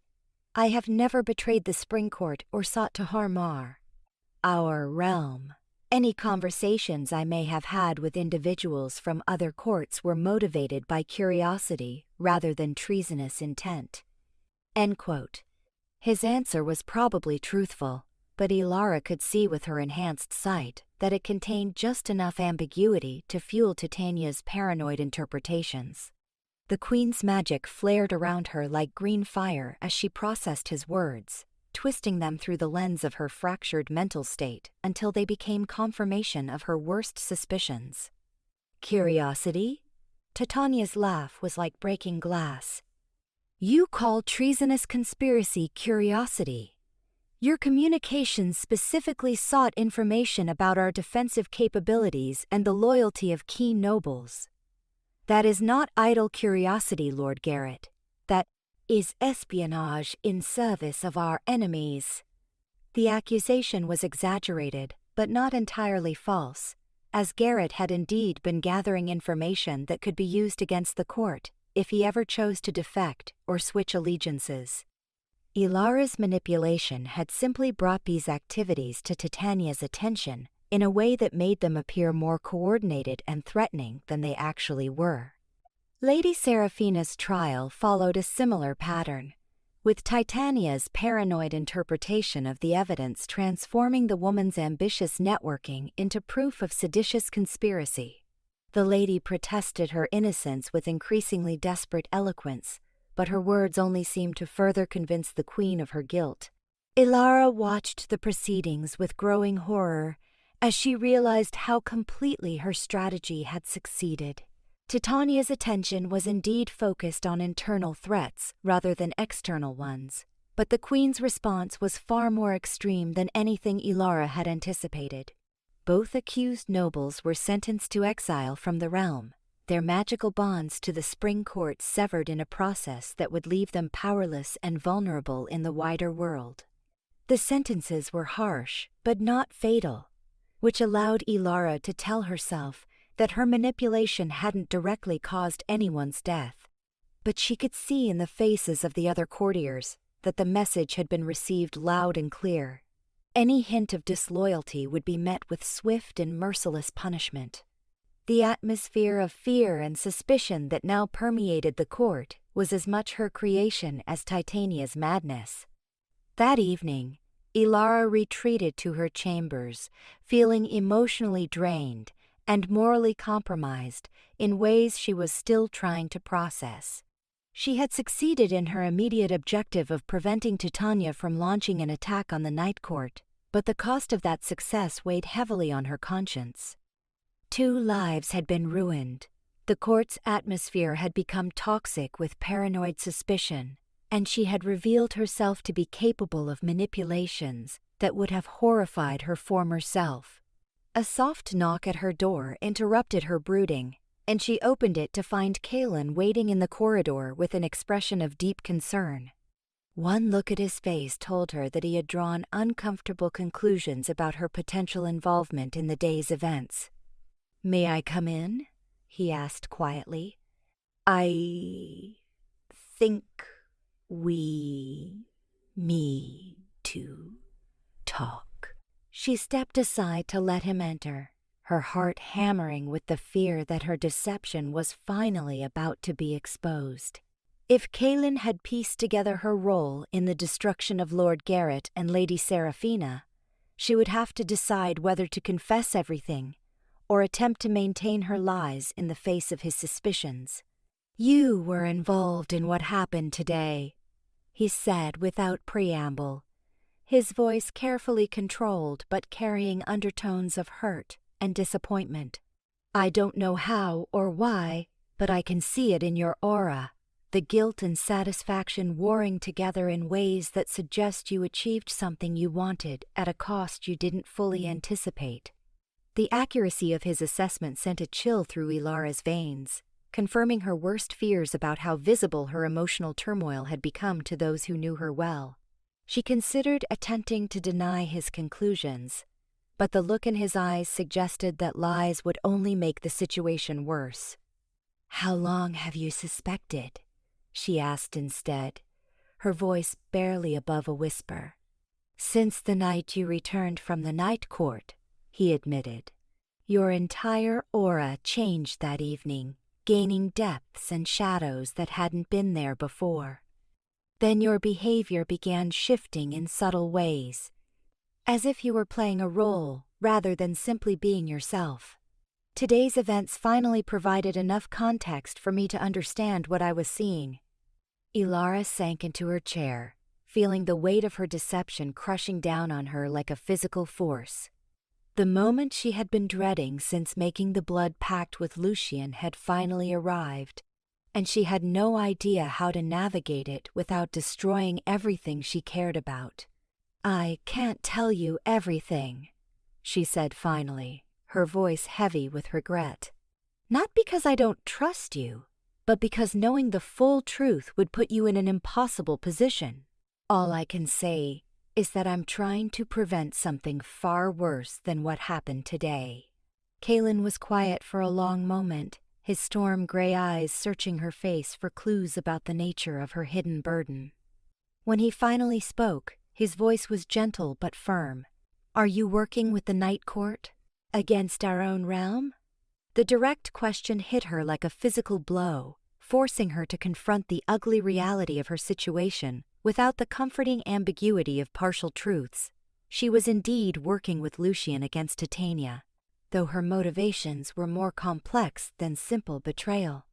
Speaker 1: I have never betrayed the Spring Court or sought to harm our realm. Any conversations I may have had with individuals from other courts were motivated by curiosity rather than treasonous intent." End quote. His answer was probably truthful, but Elara could see with her enhanced sight that it contained just enough ambiguity to fuel Titania's paranoid interpretations. The Queen's magic flared around her like green fire as she processed his words, twisting them through the lens of her fractured mental state until they became confirmation of her worst suspicions. "Curiosity?" Titania's laugh was like breaking glass. "You call treasonous conspiracy curiosity? Your communications specifically sought information about our defensive capabilities and the loyalty of key nobles. That is not idle curiosity, Lord Garrett. That is espionage in service of our enemies." The accusation was exaggerated, but not entirely false, as Garrett had indeed been gathering information that could be used against the court if he ever chose to defect or switch allegiances. Elara's manipulation had simply brought these activities to Titania's attention in a way that made them appear more coordinated and threatening than they actually were. Lady Seraphina's trial followed a similar pattern, with Titania's paranoid interpretation of the evidence transforming the woman's ambitious networking into proof of seditious conspiracy. The lady protested her innocence with increasingly desperate eloquence, but her words only seemed to further convince the Queen of her guilt. Elara watched the proceedings with growing horror as she realized how completely her strategy had succeeded. Titania's attention was indeed focused on internal threats rather than external ones, but the Queen's response was far more extreme than anything Elara had anticipated. Both accused nobles were sentenced to exile from the realm, their magical bonds to the spring court severed in a process that would leave them powerless and vulnerable in the wider world. The sentences were harsh, but not fatal, which allowed Elara to tell herself that her manipulation hadn't directly caused anyone's death. But she could see in the faces of the other courtiers that the message had been received loud and clear. Any hint of disloyalty would be met with swift and merciless punishment. The atmosphere of fear and suspicion that now permeated the court was as much her creation as Titania's madness. That evening, Elara retreated to her chambers, feeling emotionally drained and morally compromised in ways she was still trying to process. She had succeeded in her immediate objective of preventing Titania from launching an attack on the Night Court, but the cost of that success weighed heavily on her conscience. 2 lives had been ruined. The court's atmosphere had become toxic with paranoid suspicion, and she had revealed herself to be capable of manipulations that would have horrified her former self. A soft knock at her door interrupted her brooding, and she opened it to find Kalen waiting in the corridor with an expression of deep concern. One look at his face told her that he had drawn uncomfortable conclusions about her potential involvement in the day's events. "May I come in?" he asked quietly. "I think we need to talk." She stepped aside to let him enter, her heart hammering with the fear that her deception was finally about to be exposed. If Kalen had pieced together her role in the destruction of Lord Garrett and Lady Seraphina, she would have to decide whether to confess everything or attempt to maintain her lies in the face of his suspicions. "You were involved in what happened today," he said without preamble, his voice carefully controlled but carrying undertones of hurt and disappointment. "I don't know how or why, but I can see it in your aura, the guilt and satisfaction warring together in ways that suggest you achieved something you wanted at a cost you didn't fully anticipate." The accuracy of his assessment sent a chill through Elara's veins, confirming her worst fears about how visible her emotional turmoil had become to those who knew her well. She considered attempting to deny his conclusions, but the look in his eyes suggested that lies would only make the situation worse. "How long have you suspected?" she asked instead, her voice barely above a whisper. "Since the night you returned from the Night Court," he admitted. "Your entire aura changed that evening, gaining depths and shadows that hadn't been there before. Then your behavior began shifting in subtle ways, as if you were playing a role rather than simply being yourself. Today's events finally provided enough context for me to understand what I was seeing." Elara sank into her chair, feeling the weight of her deception crushing down on her like a physical force. The moment she had been dreading since making the blood pact with Lucien had finally arrived, and she had no idea how to navigate it without destroying everything she cared about. "I can't tell you everything," she said finally, her voice heavy with regret. "Not because I don't trust you, but because knowing the full truth would put you in an impossible position. All I can say is that I'm trying to prevent something far worse than what happened today." Kalen was quiet for a long moment, his storm-gray eyes searching her face for clues about the nature of her hidden burden. When he finally spoke, his voice was gentle but firm. "Are you working with the Night Court? Against our own realm?" The direct question hit her like a physical blow, forcing her to confront the ugly reality of her situation without the comforting ambiguity of partial truths. She was indeed working with Lucien against Titania, though her motivations were more complex than simple betrayal.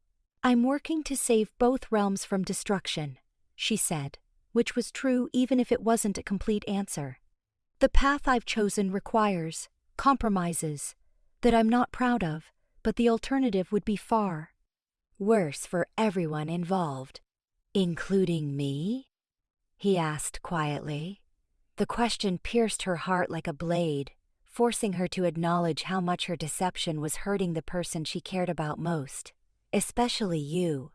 Speaker 1: "I'm working to save both realms from destruction," she said, which was true even if it wasn't a complete answer. "The path I've chosen requires compromises that I'm not proud of, but the alternative would be far worse for everyone involved." "Including me?" he asked quietly. The question pierced her heart like a blade, forcing her to acknowledge how much her deception was hurting the person she cared about most. "Especially you,"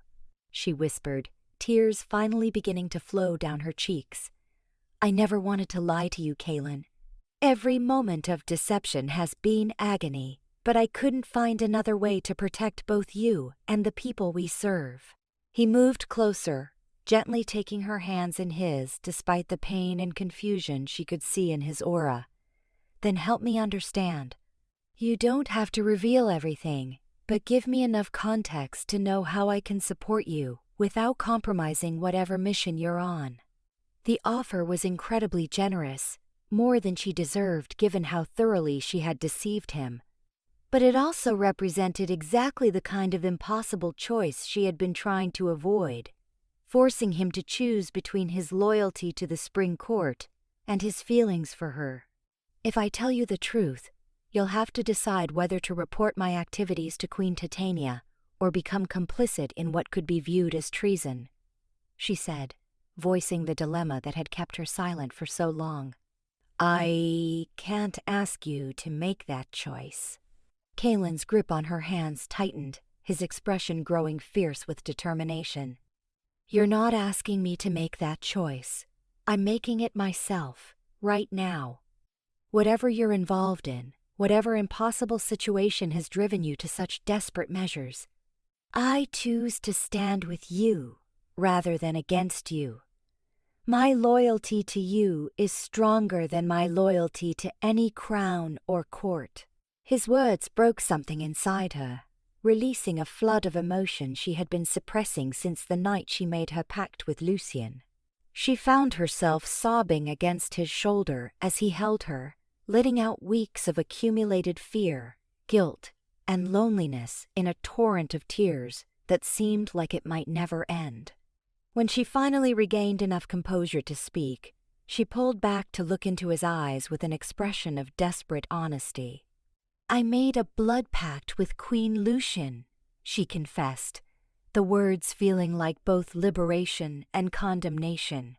Speaker 1: she whispered, tears finally beginning to flow down her cheeks. "I never wanted to lie to you, Kaylin. Every moment of deception has been agony, but I couldn't find another way to protect both you and the people we serve." He moved closer, gently taking her hands in his despite the pain and confusion she could see in his aura. "Then help me understand. You don't have to reveal everything, but give me enough context to know how I can support you without compromising whatever mission you're on." The offer was incredibly generous, more than she deserved given how thoroughly she had deceived him. But it also represented exactly the kind of impossible choice she had been trying to avoid, forcing him to choose between his loyalty to the spring court and his feelings for her. "If I tell you the truth, you'll have to decide whether to report my activities to Queen Titania or become complicit in what could be viewed as treason," she said, voicing the dilemma that had kept her silent for so long. "I can't ask you to make that choice." Kaylin's grip on her hands tightened, his expression growing fierce with determination. "You're not asking me to make that choice. I'm making it myself, right now. Whatever you're involved in, whatever impossible situation has driven you to such desperate measures, I choose to stand with you rather than against you. My loyalty to you is stronger than my loyalty to any crown or court." His words broke something inside her, releasing a flood of emotion she had been suppressing since the night she made her pact with Lucien. She found herself sobbing against his shoulder as he held her, letting out weeks of accumulated fear, guilt, and loneliness in a torrent of tears that seemed like it might never end. When she finally regained enough composure to speak, she pulled back to look into his eyes with an expression of desperate honesty. "I made a blood pact with Queen Lucien," she confessed, the words feeling like both liberation and condemnation.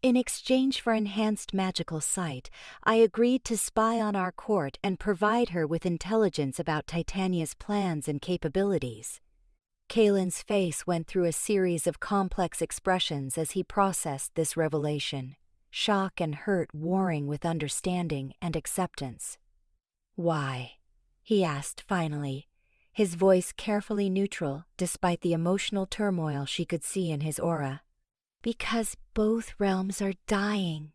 Speaker 1: "In exchange for enhanced magical sight, I agreed to spy on our court and provide her with intelligence about Titania's plans and capabilities." Kaylin's face went through a series of complex expressions as he processed this revelation, shock and hurt warring with understanding and acceptance. "Why?" he asked finally, his voice carefully neutral despite the emotional turmoil she could see in his aura. "Because both realms are dying,"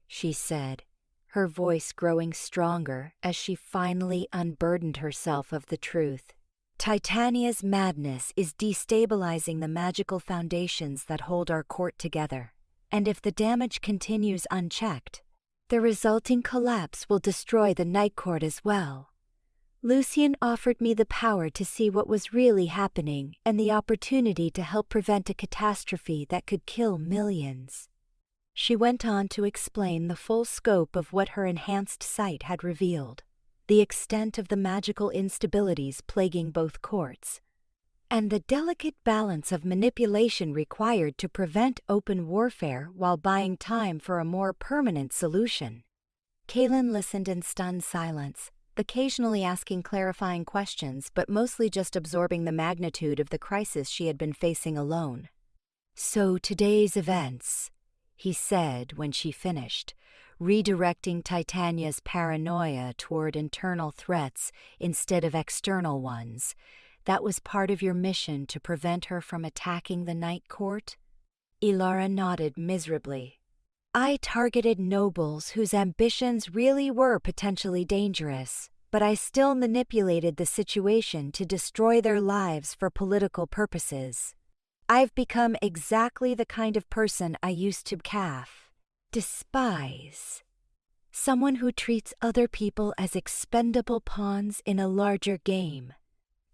Speaker 1: she said, her voice growing stronger as she finally unburdened herself of the truth. "Titania's madness is destabilizing the magical foundations that hold our court together, and if the damage continues unchecked, the resulting collapse will destroy the Night Court as well. Lucien offered me the power to see what was really happening and the opportunity to help prevent a catastrophe that could kill millions." She went on to explain the full scope of what her enhanced sight had revealed, the extent of the magical instabilities plaguing both courts, and the delicate balance of manipulation required to prevent open warfare while buying time for a more permanent solution. Kaylin listened in stunned silence, occasionally asking clarifying questions but mostly just absorbing the magnitude of the crisis she had been facing alone. "So today's events," he said when she finished, redirecting Titania's paranoia toward internal threats instead of external ones. "That was part of your mission to prevent her from attacking the Night Court?" Elara nodded miserably. "I targeted nobles whose ambitions really were potentially dangerous, but I still manipulated the situation to destroy their lives for political purposes. I've become exactly the kind of person I used to despise. Someone who treats other people as expendable pawns in a larger game."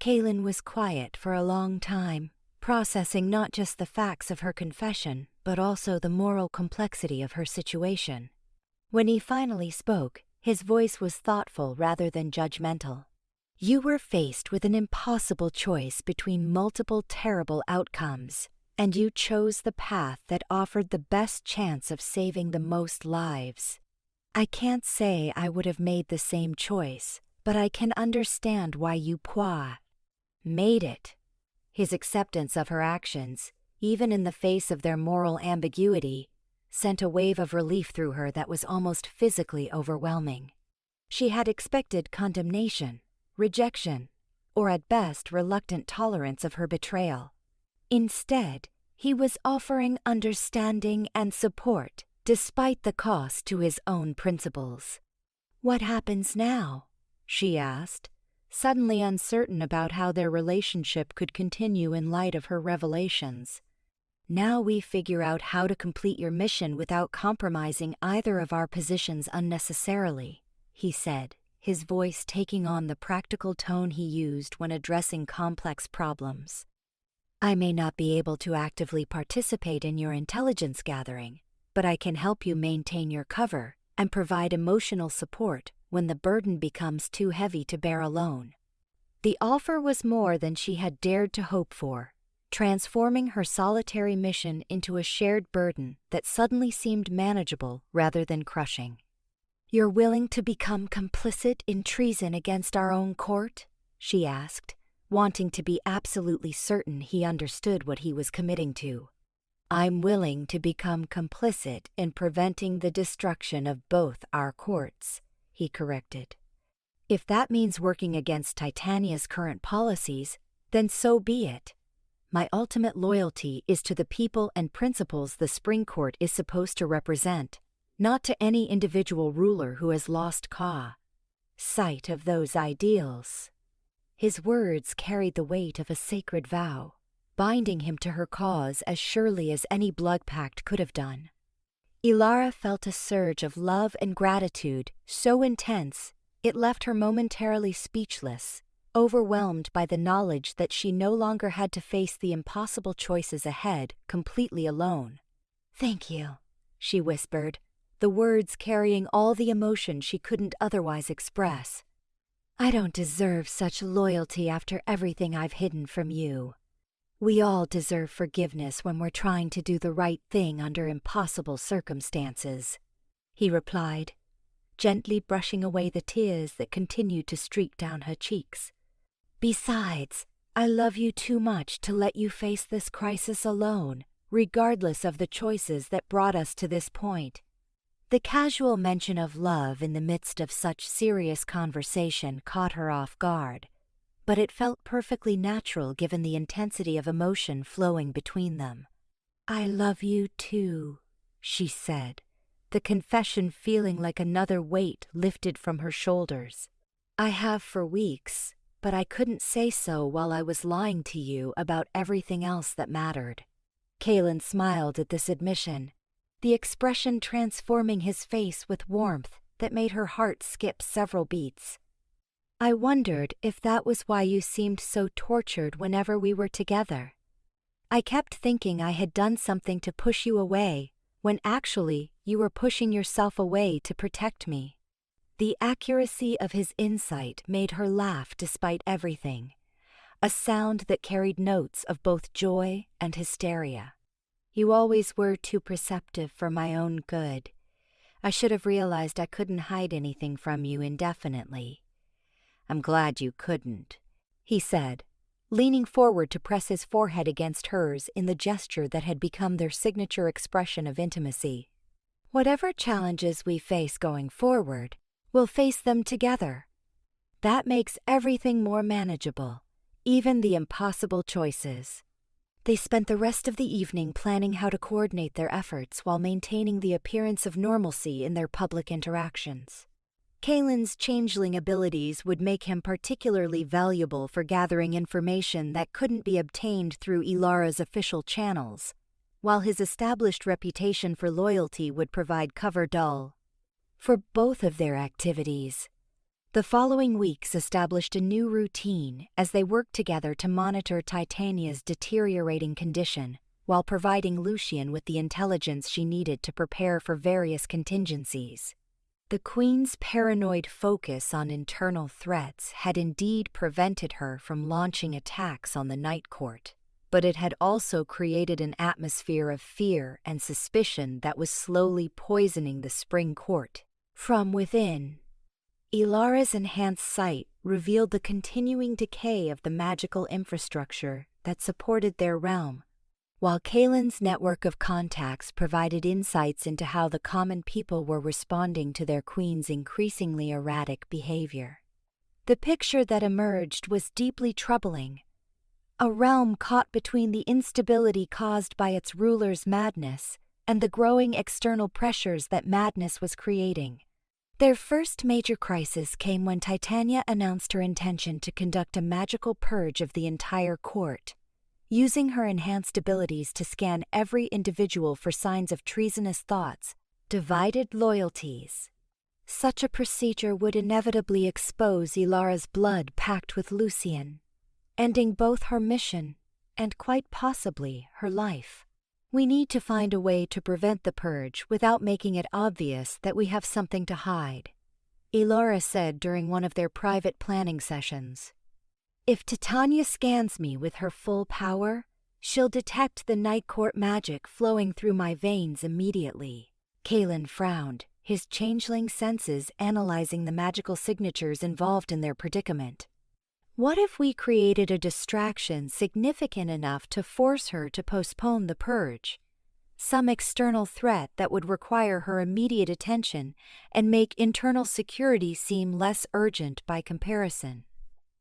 Speaker 1: Kaylin was quiet for a long time, processing not just the facts of her confession, but also the moral complexity of her situation. When he finally spoke, his voice was thoughtful rather than judgmental. "You were faced with an impossible choice between multiple terrible outcomes, and you chose the path that offered the best chance of saving the most lives. I can't say I would have made the same choice, but I can understand why you made it. His acceptance of her actions, even in the face of their moral ambiguity, sent a wave of relief through her that was almost physically overwhelming. She had expected condemnation, rejection, or at best reluctant tolerance of her betrayal. Instead, he was offering understanding and support, despite the cost to his own principles. "What happens now?" she asked, suddenly uncertain about how their relationship could continue in light of her revelations. "Now we figure out how to complete your mission without compromising either of our positions unnecessarily," he said, his voice taking on the practical tone he used when addressing complex problems. "I may not be able to actively participate in your intelligence gathering, but I can help you maintain your cover and provide emotional support when the burden becomes too heavy to bear alone." The offer was more than she had dared to hope for, transforming her solitary mission into a shared burden that suddenly seemed manageable rather than crushing. "You're willing to become complicit in treason against our own court?" she asked, wanting to be absolutely certain he understood what he was committing to. "I'm willing to become complicit in preventing the destruction of both our courts," he corrected. "If that means working against Titania's current policies, then so be it. My ultimate loyalty is to the people and principles the Spring Court is supposed to represent, not to any individual ruler who has lost sight of those ideals." His words carried the weight of a sacred vow, binding him to her cause as surely as any blood pact could have done. Elara felt a surge of love and gratitude so intense it left her momentarily speechless, overwhelmed by the knowledge that she no longer had to face the impossible choices ahead completely alone. "Thank you," she whispered, the words carrying all the emotion she couldn't otherwise express. "I don't deserve such loyalty after everything I've hidden from you. We all deserve forgiveness when we're trying to do the right thing under impossible circumstances," he replied, gently brushing away the tears that continued to streak down her cheeks. "Besides, I love you too much to let you face this crisis alone, regardless of the choices that brought us to this point." The casual mention of love in the midst of such serious conversation caught her off guard, but it felt perfectly natural given the intensity of emotion flowing between them. "I love you too," she said, the confession feeling like another weight lifted from her shoulders. "I have for weeks, but I couldn't say so while I was lying to you about everything else that mattered." Kaelin smiled at this admission, the expression transforming his face with warmth that made her heart skip several beats. "I wondered if that was why you seemed so tortured whenever we were together. I kept thinking I had done something to push you away, when actually you were pushing yourself away to protect me." The accuracy of his insight made her laugh despite everything, a sound that carried notes of both joy and hysteria. "You always were too perceptive for my own good. I should have realized I couldn't hide anything from you indefinitely." "I'm glad you couldn't," he said, leaning forward to press his forehead against hers in the gesture that had become their signature expression of intimacy. "Whatever challenges we face going forward, we'll face them together. That makes everything more manageable, even the impossible choices." They spent the rest of the evening planning how to coordinate their efforts while maintaining the appearance of normalcy in their public interactions. Kaelin's changeling abilities would make him particularly valuable for gathering information that couldn't be obtained through Elara's official channels, while his established reputation for loyalty would provide cover for both of their activities. The following weeks established a new routine as they worked together to monitor Titania's deteriorating condition while providing Lucien with the intelligence she needed to prepare for various contingencies. The Queen's paranoid focus on internal threats had indeed prevented her from launching attacks on the Night Court, but it had also created an atmosphere of fear and suspicion that was slowly poisoning the Spring Court, From within, Elara's enhanced sight revealed the continuing decay of the magical infrastructure that supported their realm, while Kaelin's network of contacts provided insights into how the common people were responding to their queen's increasingly erratic behavior. The picture that emerged was deeply troubling. A realm caught between the instability caused by its ruler's madness and the growing external pressures that madness was creating. Their first major crisis came when Titania announced her intention to conduct a magical purge of the entire court, using her enhanced abilities to scan every individual for signs of treasonous thoughts, divided loyalties. Such a procedure would inevitably expose Elara's blood pact with Lucien, ending both her mission and quite possibly her life. We need to find a way to prevent the purge without making it obvious that we have something to hide, Elara said during one of their private planning sessions. If Titania scans me with her full power, she'll detect the night court magic flowing through my veins immediately. Kaelin frowned, his changeling senses analyzing the magical signatures involved in their predicament. What if we created a distraction significant enough to force her to postpone the purge? Some external threat that would require her immediate attention and make internal security seem less urgent by comparison.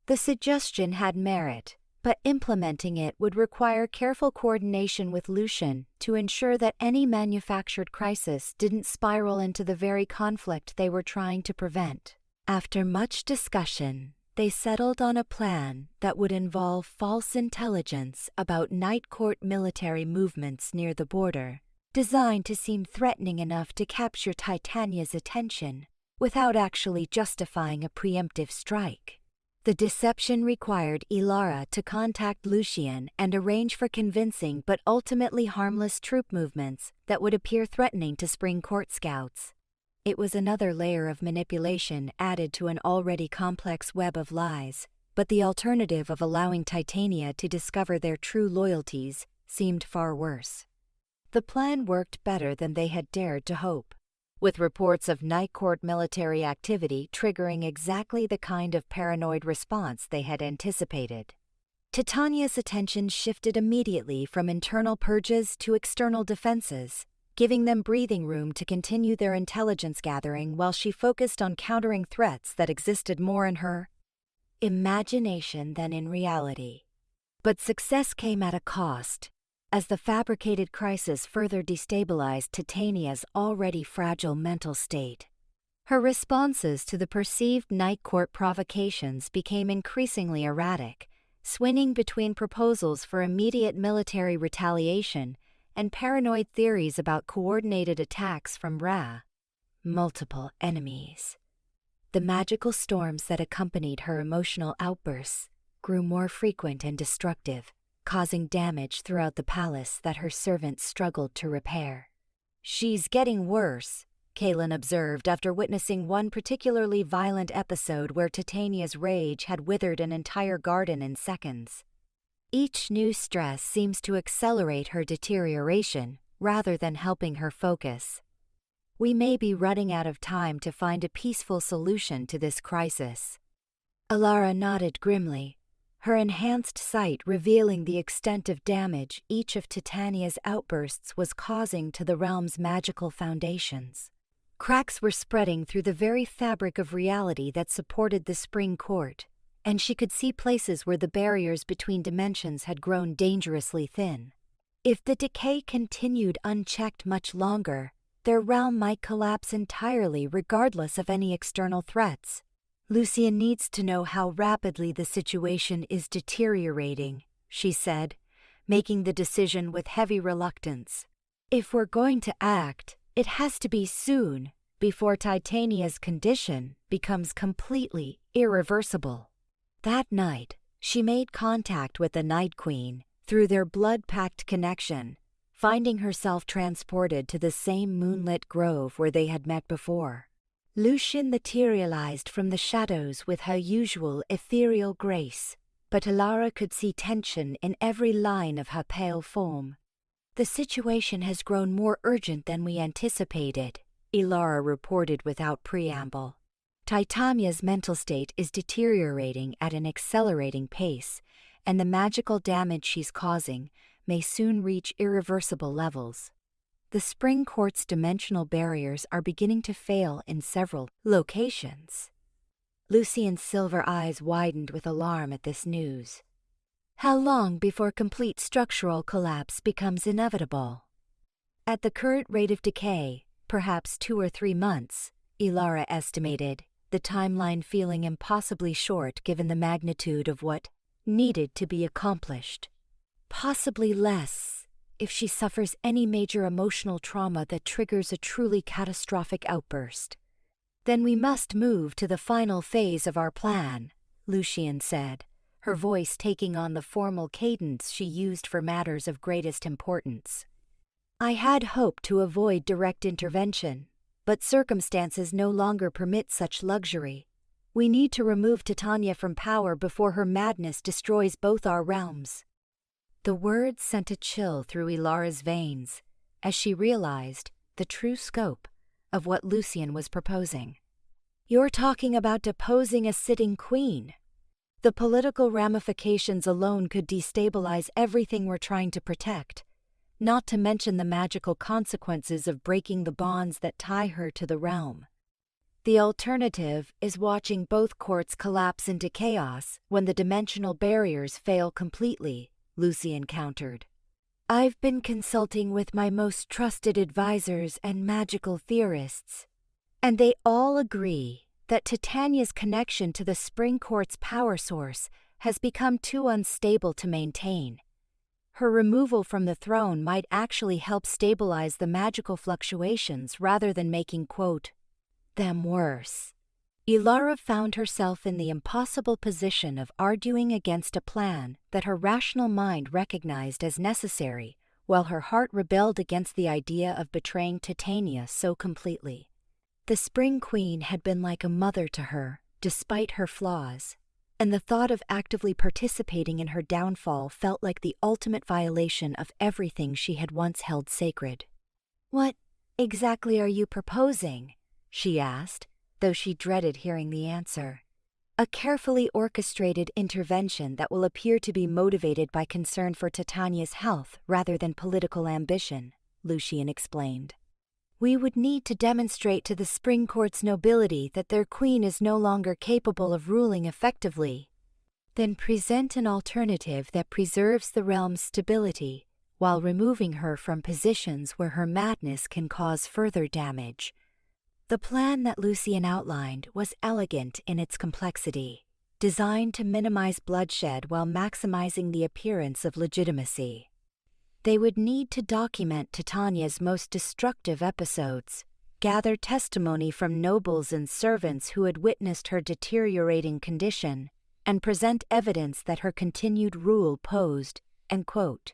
Speaker 1: The suggestion had merit, but implementing it would require careful coordination with Lucien to ensure that any manufactured crisis didn't spiral into the very conflict they were trying to prevent. After much discussion, they settled on a plan that would involve false intelligence about night court military movements near the border, designed to seem threatening enough to capture Titania's attention without actually justifying a preemptive strike. The deception required Elara to contact Lucien and arrange for convincing but ultimately harmless troop movements that would appear threatening to spring court scouts. It was another layer of manipulation added to an already complex web of lies, but the alternative of allowing Titania to discover their true loyalties seemed far worse. The plan worked better than they had dared to hope, with reports of night court military activity triggering exactly the kind of paranoid response they had anticipated. Titania's attention shifted immediately from internal purges to external defenses, giving them breathing room to continue their intelligence gathering while she focused on countering threats that existed more in her imagination than in reality. But success came at a cost, as the fabricated crisis further destabilized Titania's already fragile mental state. Her responses to the perceived night court provocations became increasingly erratic, swinging between proposals for immediate military retaliation and paranoid theories about coordinated attacks from multiple enemies. The magical storms that accompanied her emotional outbursts grew more frequent and destructive, causing damage throughout the palace that her servants struggled to repair. "She's getting worse," Kaelin observed after witnessing one particularly violent episode where Titania's rage had withered an entire garden in seconds. Each new stress seems to accelerate her deterioration rather than helping her focus. We may be running out of time to find a peaceful solution to this crisis. Elara nodded grimly, her enhanced sight revealing the extent of damage each of Titania's outbursts was causing to the realm's magical foundations. Cracks were spreading through the very fabric of reality that supported the spring court, and she could see places where the barriers between dimensions had grown dangerously thin. If the decay continued unchecked much longer, their realm might collapse entirely regardless of any external threats. "Lucien needs to know how rapidly the situation is deteriorating," she said, making the decision with heavy reluctance. "If we're going to act, it has to be soon, before Titania's condition becomes completely irreversible." That night, she made contact with the Night Queen through their blood pact connection, finding herself transported to the same moonlit grove where they had met before. Lucien materialized from the shadows with her usual ethereal grace, but Elara could see tension in every line of her pale form. "The situation has grown more urgent than we anticipated," Elara reported without preamble. Titania's mental state is deteriorating at an accelerating pace, and the magical damage she's causing may soon reach irreversible levels. The spring court's dimensional barriers are beginning to fail in several locations. Lucien's silver eyes widened with alarm at this news. How long before complete structural collapse becomes inevitable? At the current rate of decay, perhaps 2 or 3 months, Elara estimated, the timeline feeling impossibly short given the magnitude of what needed to be accomplished. Possibly less, if she suffers any major emotional trauma that triggers a truly catastrophic outburst. Then we must move to the final phase of our plan, Lucien said, her voice taking on the formal cadence she used for matters of greatest importance. I had hoped to avoid direct intervention, but circumstances no longer permit such luxury. We need to remove Titania from power before her madness destroys both our realms. The words sent a chill through Elara's veins, as she realized the true scope of what Lucien was proposing. You're talking about deposing a sitting queen. The political ramifications alone could destabilize everything we're trying to protect, not to mention the magical consequences of breaking the bonds that tie her to the realm. The alternative is watching both courts collapse into chaos when the dimensional barriers fail completely, Lucien countered. I've been consulting with my most trusted advisors and magical theorists, and they all agree that Titania's connection to the Spring Court's power source has become too unstable to maintain. Her removal from the throne might actually help stabilize the magical fluctuations rather than making, quote, them worse. Elara found herself in the impossible position of arguing against a plan that her rational mind recognized as necessary, while her heart rebelled against the idea of betraying Titania so completely. The Spring Queen had been like a mother to her, despite her flaws, and the thought of actively participating in her downfall felt like the ultimate violation of everything she had once held sacred. What exactly are you proposing? She asked, though she dreaded hearing the answer. A carefully orchestrated intervention that will appear to be motivated by concern for Titania's health rather than political ambition, Lucien explained. We would need to demonstrate to the Spring Court's nobility that their queen is no longer capable of ruling effectively. Then present an alternative that preserves the realm's stability while removing her from positions where her madness can cause further damage. The plan that Lucien outlined was elegant in its complexity, designed to minimize bloodshed while maximizing the appearance of legitimacy. They would need to document Titania's most destructive episodes, gather testimony from nobles and servants who had witnessed her deteriorating condition, and present evidence that her continued rule posed, and quote,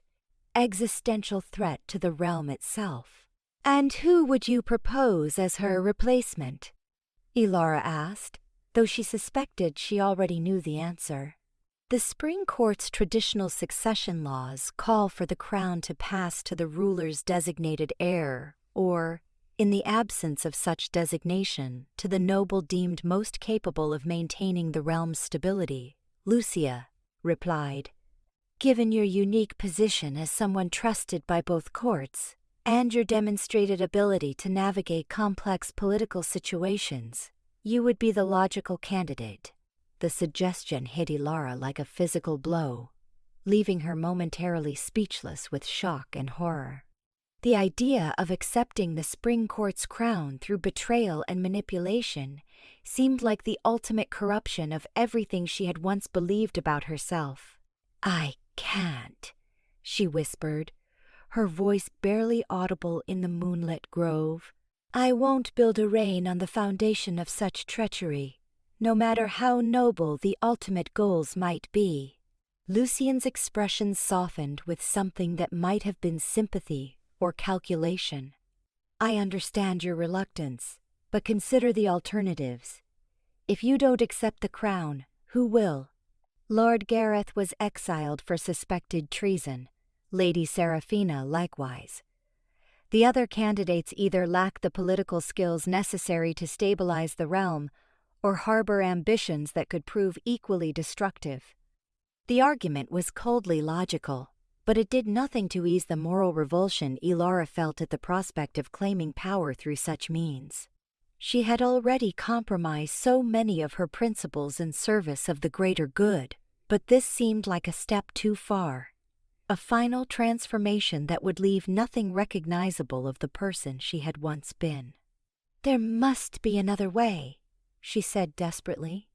Speaker 1: existential threat to the realm itself. And who would you propose as her replacement? Elara asked, though she suspected she already knew the answer. The Spring Court's traditional succession laws call for the crown to pass to the ruler's designated heir, or, in the absence of such designation, to the noble deemed most capable of maintaining the realm's stability, Lucien replied. Given your unique position as someone trusted by both courts, and your demonstrated ability to navigate complex political situations, you would be the logical candidate. The suggestion hit Elara like a physical blow, leaving her momentarily speechless with shock and horror. The idea of accepting the Spring Court's crown through betrayal and manipulation seemed like the ultimate corruption of everything she had once believed about herself. I can't, she whispered, her voice barely audible in the moonlit grove. I won't build a reign on the foundation of such treachery, no matter how noble the ultimate goals might be. Lucien's expression softened with something that might have been sympathy or calculation. I understand your reluctance, but consider the alternatives. If you don't accept the crown, who will? Lord Gareth was exiled for suspected treason, Lady Seraphina likewise. The other candidates either lack the political skills necessary to stabilize the realm or harbor ambitions that could prove equally destructive. The argument was coldly logical, but it did nothing to ease the moral revulsion Elara felt at the prospect of claiming power through such means. She had already compromised so many of her principles in service of the greater good, but this seemed like a step too far. A final transformation that would leave nothing recognizable of the person she had once been. "There must be another way," she said desperately.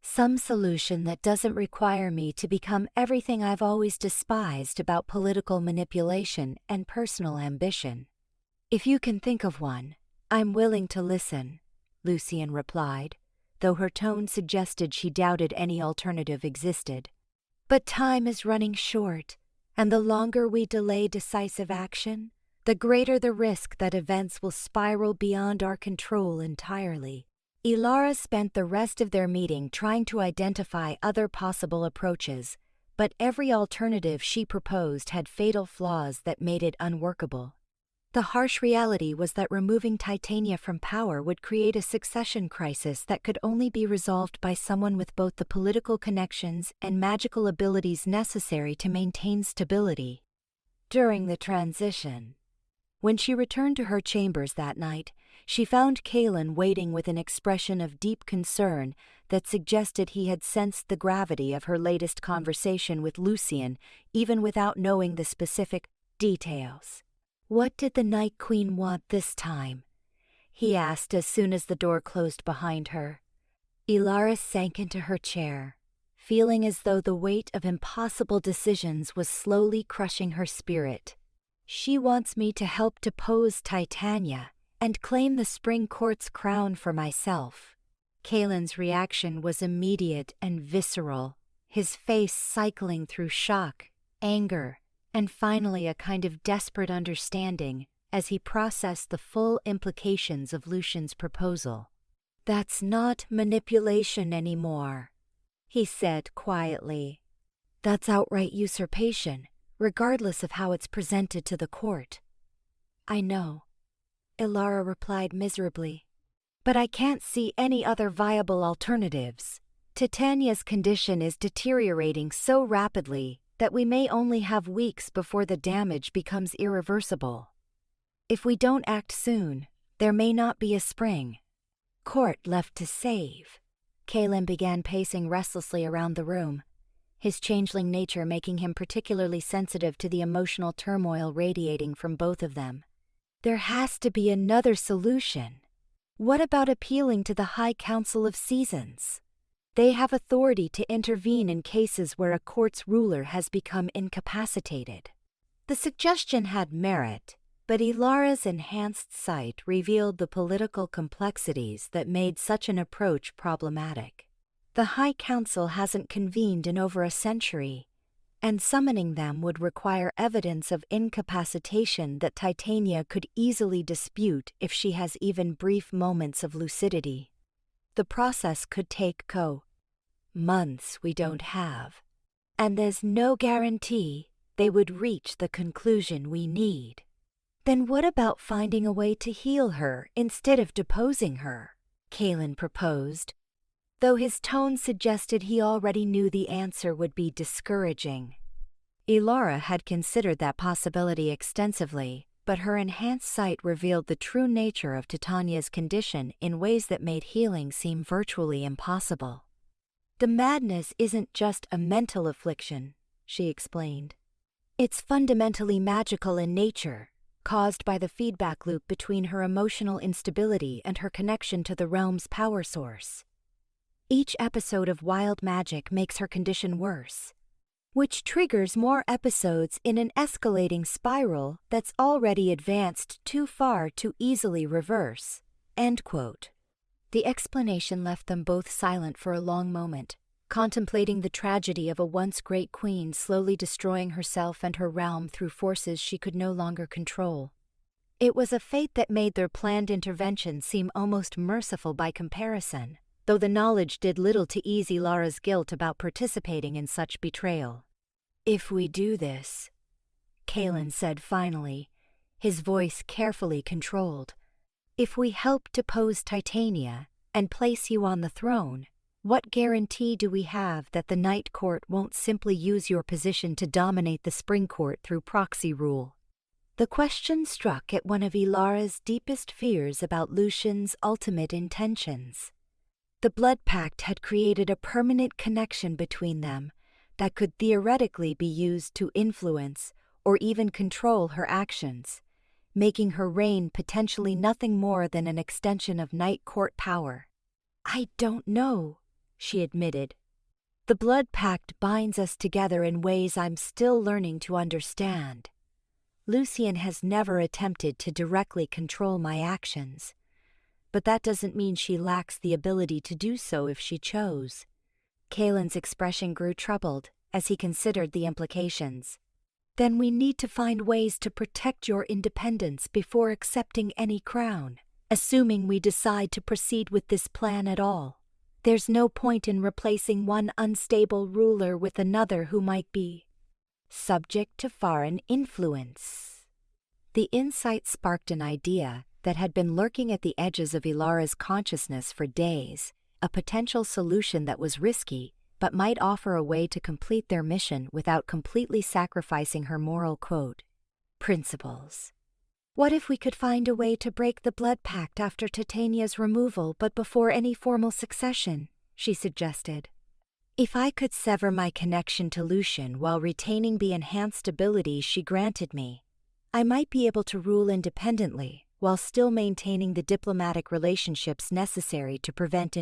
Speaker 1: "Some solution that doesn't require me to become everything I've always despised about political manipulation and personal ambition. If you can think of one, I'm willing to listen," Lucien replied, though her tone suggested she doubted any alternative existed. "But time is running short, and the longer we delay decisive action, the greater the risk that events will spiral beyond our control entirely." Elara spent the rest of their meeting trying to identify other possible approaches, but every alternative she proposed had fatal flaws that made it unworkable. The harsh reality was that removing Titania from power would create a succession crisis that could only be resolved by someone with both the political connections and magical abilities necessary to maintain stability. During the transition, when she returned to her chambers that night, she found Kaelin waiting with an expression of deep concern that suggested he had sensed the gravity of her latest conversation with Lucien even without knowing the specific details. "What did the Night Queen want this time?" he asked as soon as the door closed behind her. Elara sank into her chair, feeling as though the weight of impossible decisions was slowly crushing her spirit. "She wants me to help depose Titania and claim the Spring Court's crown for myself." Kaelin's reaction was immediate and visceral, his face cycling through shock, anger, and finally a kind of desperate understanding as he processed the full implications of Lucien's proposal. "That's not manipulation anymore," he said quietly. "That's outright usurpation, regardless of how it's presented to the court." "I know," Elara replied miserably. "But I can't see any other viable alternatives. Titania's condition is deteriorating so rapidly that we may only have weeks before the damage becomes irreversible. If we don't act soon, there may not be a spring court left to save." Kaelin began pacing restlessly around the room, his changeling nature making him particularly sensitive to the emotional turmoil radiating from both of them. "There has to be another solution. What about appealing to the High Council of Seasons? They have authority to intervene in cases where a court's ruler has become incapacitated." The suggestion had merit, but Elara's enhanced sight revealed the political complexities that made such an approach problematic. The High Council hasn't convened in over a century, and summoning them would require evidence of incapacitation that Titania could easily dispute if she has even brief moments of lucidity. The process could take months we don't have, and there's no guarantee they would reach the conclusion we need. "Then what about finding a way to heal her instead of deposing her?" Kaelin proposed, though his tone suggested he already knew the answer would be discouraging. Elara had considered that possibility extensively, but her enhanced sight revealed the true nature of Titania's condition in ways that made healing seem virtually impossible. "The madness isn't just a mental affliction," she explained. "It's fundamentally magical in nature, caused by the feedback loop between her emotional instability and her connection to the realm's power source. Each episode of wild magic makes her condition worse, which triggers more episodes in an escalating spiral that's already advanced too far to easily reverse." End quote. The explanation left them both silent for a long moment, contemplating the tragedy of a once great queen slowly destroying herself and her realm through forces she could no longer control. It was a fate that made their planned intervention seem almost merciful by comparison, though the knowledge did little to ease Elara's guilt about participating in such betrayal. "If we do this," Kaelin said finally, his voice carefully controlled. "If we help depose Titania and place you on the throne, what guarantee do we have that the Night Court won't simply use your position to dominate the Spring Court through proxy rule?" The question struck at one of Elara's deepest fears about Lucien's ultimate intentions. The blood pact had created a permanent connection between them that could theoretically be used to influence or even control her actions, making her reign potentially nothing more than an extension of Night Court power. "I don't know," she admitted. "The blood pact binds us together in ways I'm still learning to understand. Lucien has never attempted to directly control my actions, but that doesn't mean she lacks the ability to do so if she chose." Kaelin's expression grew troubled as he considered the implications. "Then we need to find ways to protect your independence before accepting any crown, assuming we decide to proceed with this plan at all. There's no point in replacing one unstable ruler with another who might be subject to foreign influence." The insight sparked an idea that had been lurking at the edges of Elara's consciousness for days, a potential solution that was risky but might offer a way to complete their mission without completely sacrificing her moral principles. "What if we could find a way to break the blood pact after Titania's removal but before any formal succession?" she suggested. "If I could sever my connection to Lucien while retaining the enhanced abilities she granted me, I might be able to rule independently while still maintaining the diplomatic relationships necessary to prevent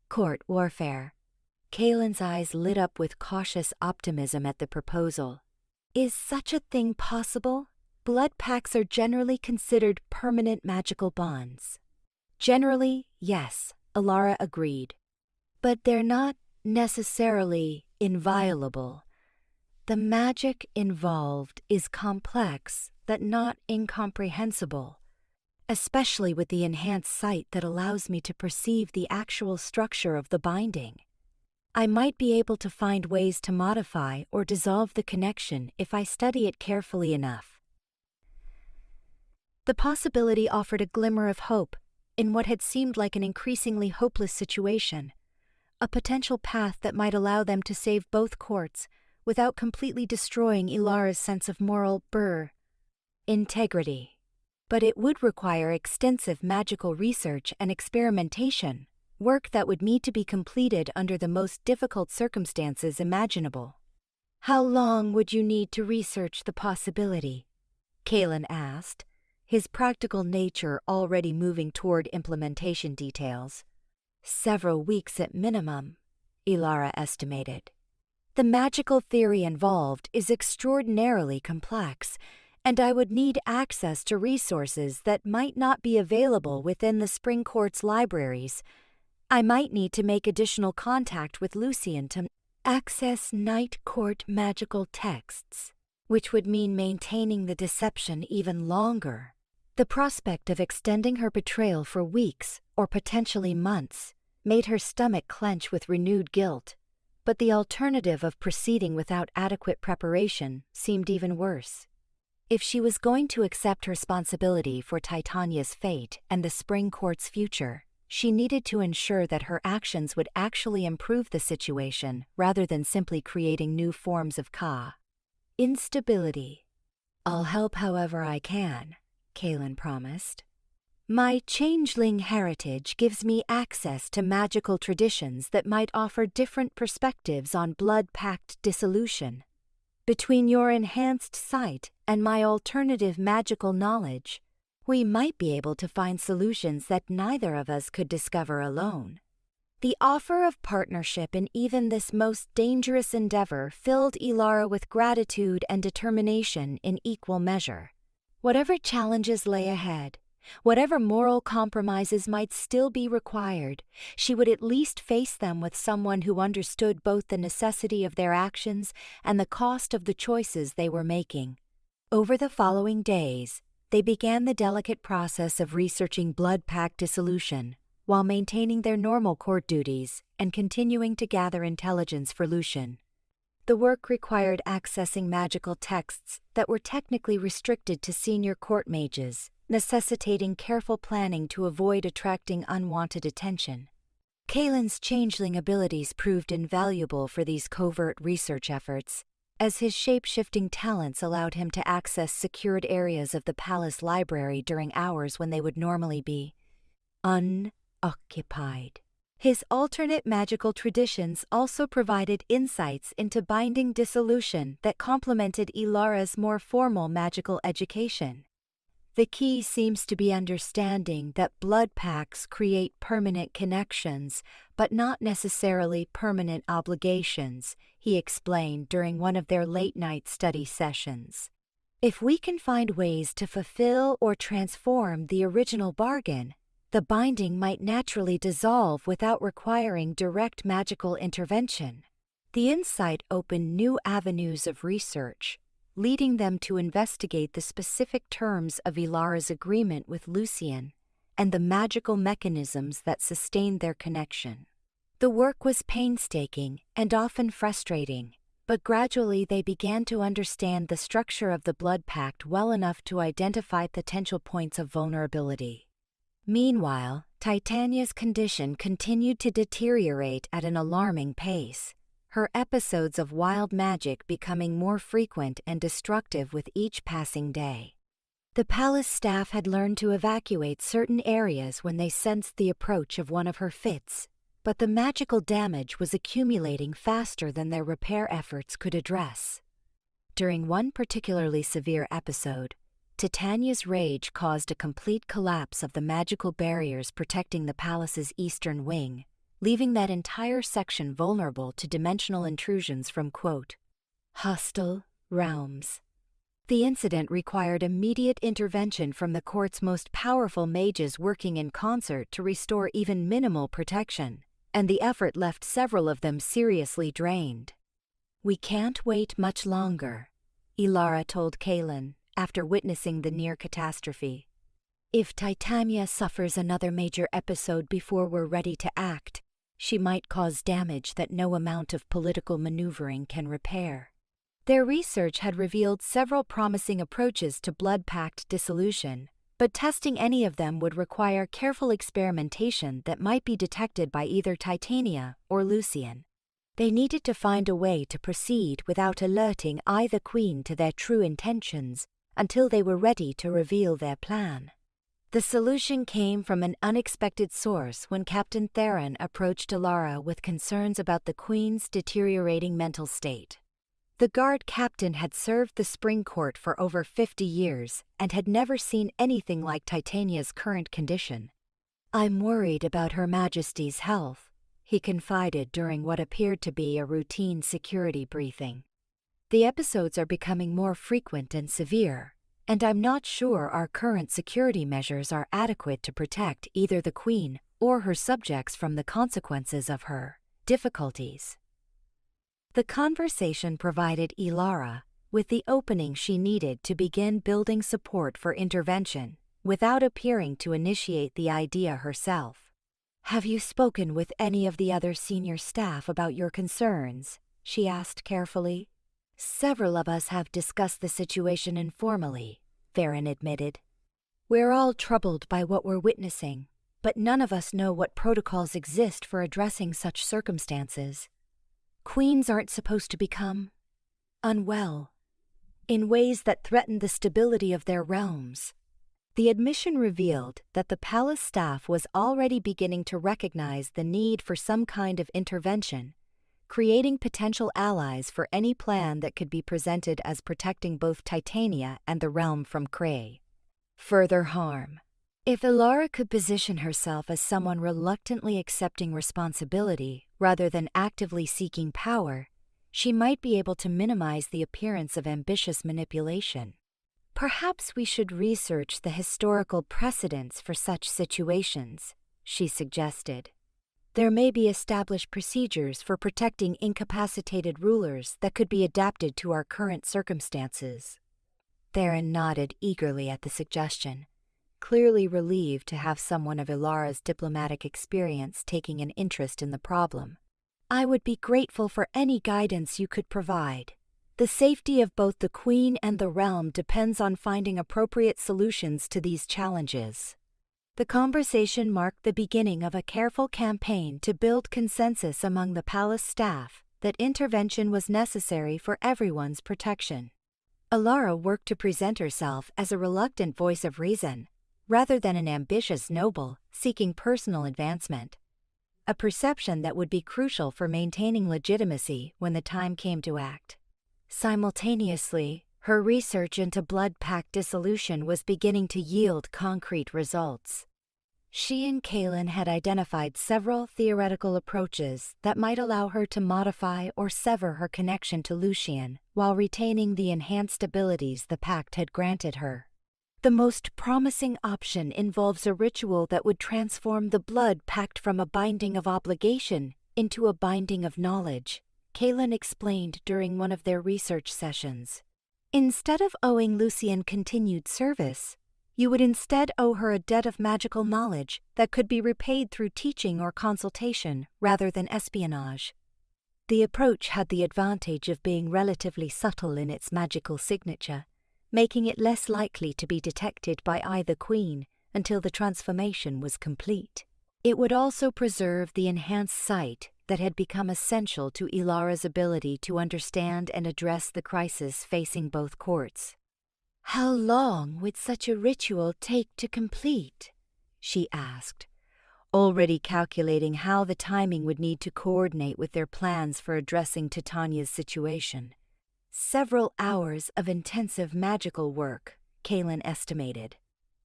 Speaker 1: court warfare." Kaelin's eyes lit up with cautious optimism at the proposal. "Is such a thing possible? Blood pacts are generally considered permanent magical bonds." "Generally, yes," Elara agreed. "But they're not necessarily inviolable. The magic involved is complex but not incomprehensible, especially with the enhanced sight that allows me to perceive the actual structure of the binding. I might be able to find ways to modify or dissolve the connection if I study it carefully enough." The possibility offered a glimmer of hope in what had seemed like an increasingly hopeless situation, a potential path that might allow them to save both courts without completely destroying Elara's sense of moral integrity. But it would require extensive magical research and experimentation, work that would need to be completed under the most difficult circumstances imaginable. "How long would you need to research the possibility?" Kaelin asked, his practical nature already moving toward implementation details. "Several weeks at minimum," Elara estimated. "The magical theory involved is extraordinarily complex, and I would need access to resources that might not be available within the Spring Court's libraries. I might need to make additional contact with Lucien to access Night Court magical texts, which would mean maintaining the deception even longer." The prospect of extending her betrayal for weeks, or potentially months, made her stomach clench with renewed guilt, but the alternative of proceeding without adequate preparation seemed even worse. If she was going to accept responsibility for Titania's fate and the Spring Court's future, she needed to ensure that her actions would actually improve the situation rather than simply creating new forms of instability. "I'll help however I can," Kaelin promised. "My changeling heritage gives me access to magical traditions that might offer different perspectives on blood pact dissolution. Between your enhanced sight and my alternative magical knowledge, we might be able to find solutions that neither of us could discover alone." The offer of partnership in even this most dangerous endeavor filled Elara with gratitude and determination in equal measure. Whatever challenges lay ahead, whatever moral compromises might still be required, she would at least face them with someone who understood both the necessity of their actions and the cost of the choices they were making. Over the following days, they began the delicate process of researching blood pact dissolution, while maintaining their normal court duties and continuing to gather intelligence for Lucien. The work required accessing magical texts that were technically restricted to senior court mages, necessitating careful planning to avoid attracting unwanted attention. Kaelin's changeling abilities proved invaluable for these covert research efforts, as his shape-shifting talents allowed him to access secured areas of the palace library during hours when they would normally be unoccupied. His alternate magical traditions also provided insights into binding dissolution that complemented Elara's more formal magical education. The key seems to be understanding that blood pacts create permanent connections, but not necessarily permanent obligations, he explained during one of their late-night study sessions. If we can find ways to fulfill or transform the original bargain, the binding might naturally dissolve without requiring direct magical intervention. The insight opened new avenues of research, leading them to investigate the specific terms of Elara's agreement with Lucien and the magical mechanisms that sustained their connection. The work was painstaking and often frustrating, but gradually they began to understand the structure of the blood pact well enough to identify potential points of vulnerability. Meanwhile, Titania's condition continued to deteriorate at an alarming pace, her episodes of wild magic becoming more frequent and destructive with each passing day. The palace staff had learned to evacuate certain areas when they sensed the approach of one of her fits, but the magical damage was accumulating faster than their repair efforts could address. During one particularly severe episode, Titania's rage caused a complete collapse of the magical barriers protecting the palace's eastern wing, leaving that entire section vulnerable to dimensional intrusions from, quote, hostile realms. The incident required immediate intervention from the court's most powerful mages working in concert to restore even minimal protection, and the effort left several of them seriously drained. "We can't wait much longer," Elara told Kaelin after witnessing the near catastrophe. "If Titania suffers another major episode before we're ready to act, she might cause damage that no amount of political maneuvering can repair." Their research had revealed several promising approaches to blood pact dissolution, but testing any of them would require careful experimentation that might be detected by either Titania or Lucien. They needed to find a way to proceed without alerting either queen to their true intentions until they were ready to reveal their plan. The solution came from an unexpected source when Captain Theron approached Elara with concerns about the queen's deteriorating mental state. The guard captain had served the spring court for over 50 years and had never seen anything like Titania's current condition. "I'm worried about Her Majesty's health," he confided during what appeared to be a routine security briefing. "The episodes are becoming more frequent and severe, and I'm not sure our current security measures are adequate to protect either the Queen or her subjects from the consequences of her difficulties." The conversation provided Elara with the opening she needed to begin building support for intervention without appearing to initiate the idea herself. "Have you spoken with any of the other senior staff about your concerns?" she asked carefully. "Several of us have discussed the situation informally," Theron admitted. "We're all troubled by what we're witnessing, but none of us know what protocols exist for addressing such circumstances. Queens aren't supposed to become unwell in ways that threaten the stability of their realms." The admission revealed that the palace staff was already beginning to recognize the need for some kind of intervention, creating potential allies for any plan that could be presented as protecting both Titania and the realm from further harm. If Elara could position herself as someone reluctantly accepting responsibility rather than actively seeking power, she might be able to minimize the appearance of ambitious manipulation. "Perhaps we should research the historical precedents for such situations," she suggested. "There may be established procedures for protecting incapacitated rulers that could be adapted to our current circumstances." Theron nodded eagerly at the suggestion, clearly relieved to have someone of Elara's diplomatic experience taking an interest in the problem. I would be grateful for any guidance you could provide. The safety of both the Queen and the realm depends on finding appropriate solutions to these challenges. The conversation marked the beginning of a careful campaign to build consensus among the palace staff that intervention was necessary for everyone's protection. Elara worked to present herself as a reluctant voice of reason, rather than an ambitious noble seeking personal advancement, a perception that would be crucial for maintaining legitimacy when the time came to act. Simultaneously, her research into blood pact dissolution was beginning to yield concrete results. She and Kaelin had identified several theoretical approaches that might allow her to modify or sever her connection to Lucien while retaining the enhanced abilities the pact had granted her. The most promising option involves a ritual that would transform the blood pact from a binding of obligation into a binding of knowledge, Kaelin explained during one of their research sessions. Instead of owing Lucien continued service, you would instead owe her a debt of magical knowledge that could be repaid through teaching or consultation rather than espionage. The approach had the advantage of being relatively subtle in its magical signature, making it less likely to be detected by either queen until the transformation was complete. It would also preserve the enhanced sight that had become essential to Elara's ability to understand and address the crisis facing both courts. "How long would such a ritual take to complete?" she asked, already calculating how the timing would need to coordinate with their plans for addressing Titania's situation. "Several hours of intensive magical work," Kaelin estimated.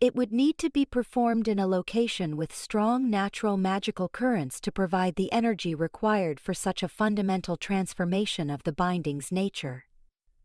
Speaker 1: It would need to be performed in a location with strong natural magical currents to provide the energy required for such a fundamental transformation of the binding's nature.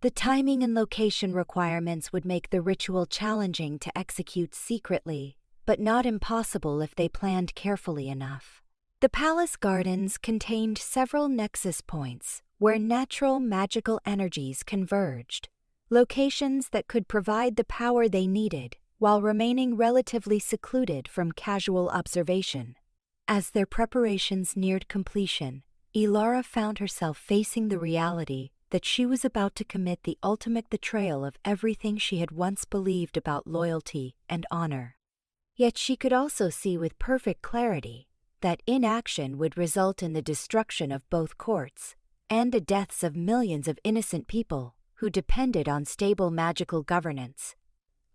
Speaker 1: The timing and location requirements would make the ritual challenging to execute secretly, but not impossible if they planned carefully enough. The palace gardens contained several nexus points where natural magical energies converged, locations that could provide the power they needed while remaining relatively secluded from casual observation. As their preparations neared completion, Elara found herself facing the reality that she was about to commit the ultimate betrayal of everything she had once believed about loyalty and honor. Yet she could also see with perfect clarity that inaction would result in the destruction of both courts and the deaths of millions of innocent people who depended on stable magical governance.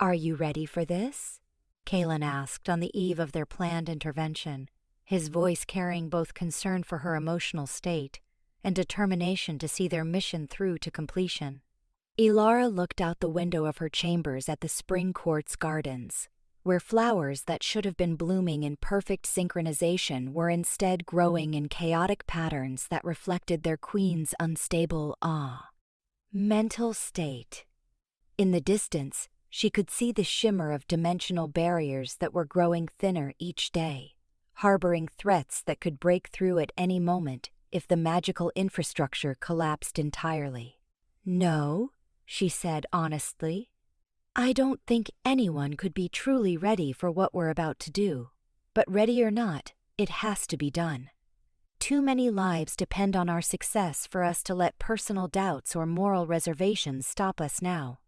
Speaker 1: "Are you ready for this?" Kaelin asked on the eve of their planned intervention, his voice carrying both concern for her emotional state and determination to see their mission through to completion. Elara looked out the window of her chambers at the spring quartz gardens, where flowers that should have been blooming in perfect synchronization were instead growing in chaotic patterns that reflected their queen's unstable awe. Mental state. In the distance, she could see the shimmer of dimensional barriers that were growing thinner each day, harboring threats that could break through at any moment if the magical infrastructure collapsed entirely. "No," she said honestly. "I don't think anyone could be truly ready for what we're about to do, but ready or not, it has to be done. Too many lives depend on our success for us to let personal doubts or moral reservations stop us now."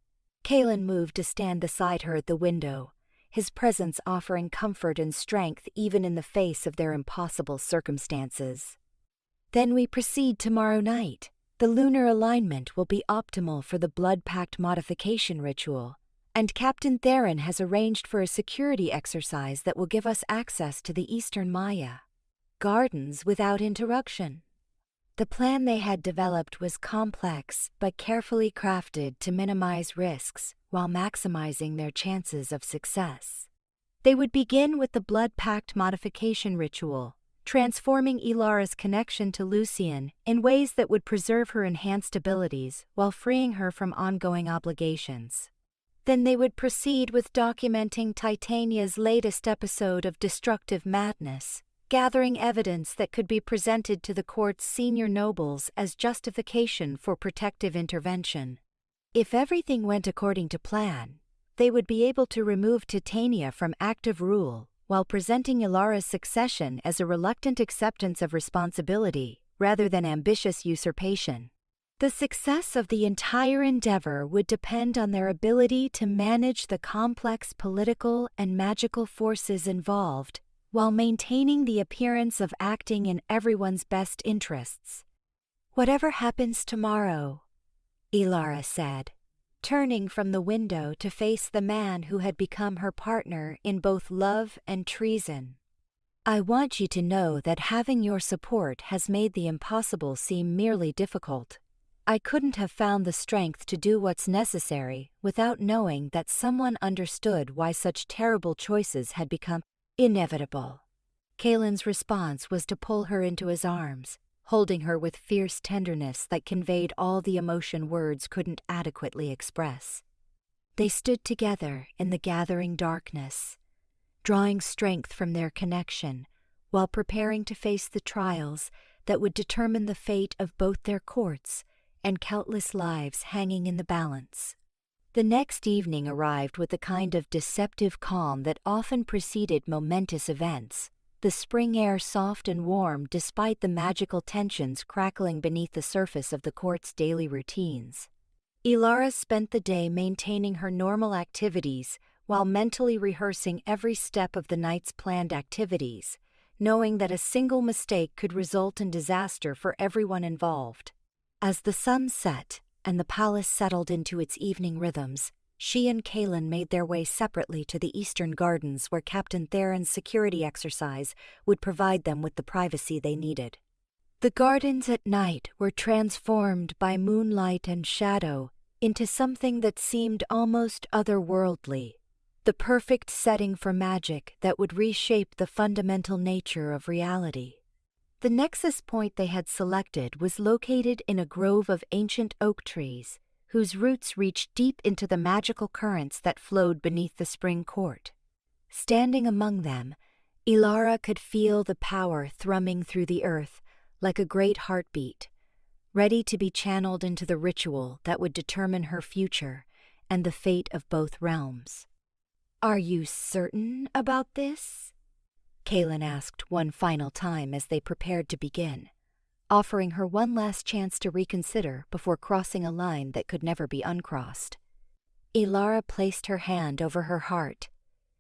Speaker 1: Kaelin moved to stand beside her at the window, his presence offering comfort and strength even in the face of their impossible circumstances. "Then we proceed tomorrow night. The lunar alignment will be optimal for the blood pact modification ritual, and Captain Theron has arranged for a security exercise that will give us access to the Eastern Maya gardens without interruption." The plan they had developed was complex but carefully crafted to minimize risks while maximizing their chances of success. They would begin with the blood pact modification ritual, transforming Elara's connection to Lucien in ways that would preserve her enhanced abilities while freeing her from ongoing obligations. Then they would proceed with documenting Titania's latest episode of destructive madness, gathering evidence that could be presented to the court's senior nobles as justification for protective intervention. If everything went according to plan, they would be able to remove Titania from active rule while presenting Elara's succession as a reluctant acceptance of responsibility rather than ambitious usurpation. The success of the entire endeavor would depend on their ability to manage the complex political and magical forces involved, while maintaining the appearance of acting in everyone's best interests. "Whatever happens tomorrow," Elara said, turning from the window to face the man who had become her partner in both love and treason, "I want you to know that having your support has made the impossible seem merely difficult. I couldn't have found the strength to do what's necessary without knowing that someone understood why such terrible choices had become inevitable." Kaelin's response was to pull her into his arms, holding her with fierce tenderness that conveyed all the emotion words couldn't adequately express. They stood together in the gathering darkness, drawing strength from their connection while preparing to face the trials that would determine the fate of both their courts and countless lives hanging in the balance. The next evening arrived with the kind of deceptive calm that often preceded momentous events, the spring air soft and warm despite the magical tensions crackling beneath the surface of the court's daily routines. Elara spent the day maintaining her normal activities while mentally rehearsing every step of the night's planned activities, knowing that a single mistake could result in disaster for everyone involved. As the sun set and the palace settled into its evening rhythms, she and Kaelin made their way separately to the eastern gardens where Captain Theron's security exercise would provide them with the privacy they needed. The gardens at night were transformed by moonlight and shadow into something that seemed almost otherworldly, the perfect setting for magic that would reshape the fundamental nature of reality. The nexus point they had selected was located in a grove of ancient oak trees, whose roots reached deep into the magical currents that flowed beneath the spring court. Standing among them, Elara could feel the power thrumming through the earth like a great heartbeat, ready to be channeled into the ritual that would determine her future and the fate of both realms. "Are you certain about this?" Kaelin asked one final time as they prepared to begin, offering her one last chance to reconsider before crossing a line that could never be uncrossed. Elara placed her hand over her heart,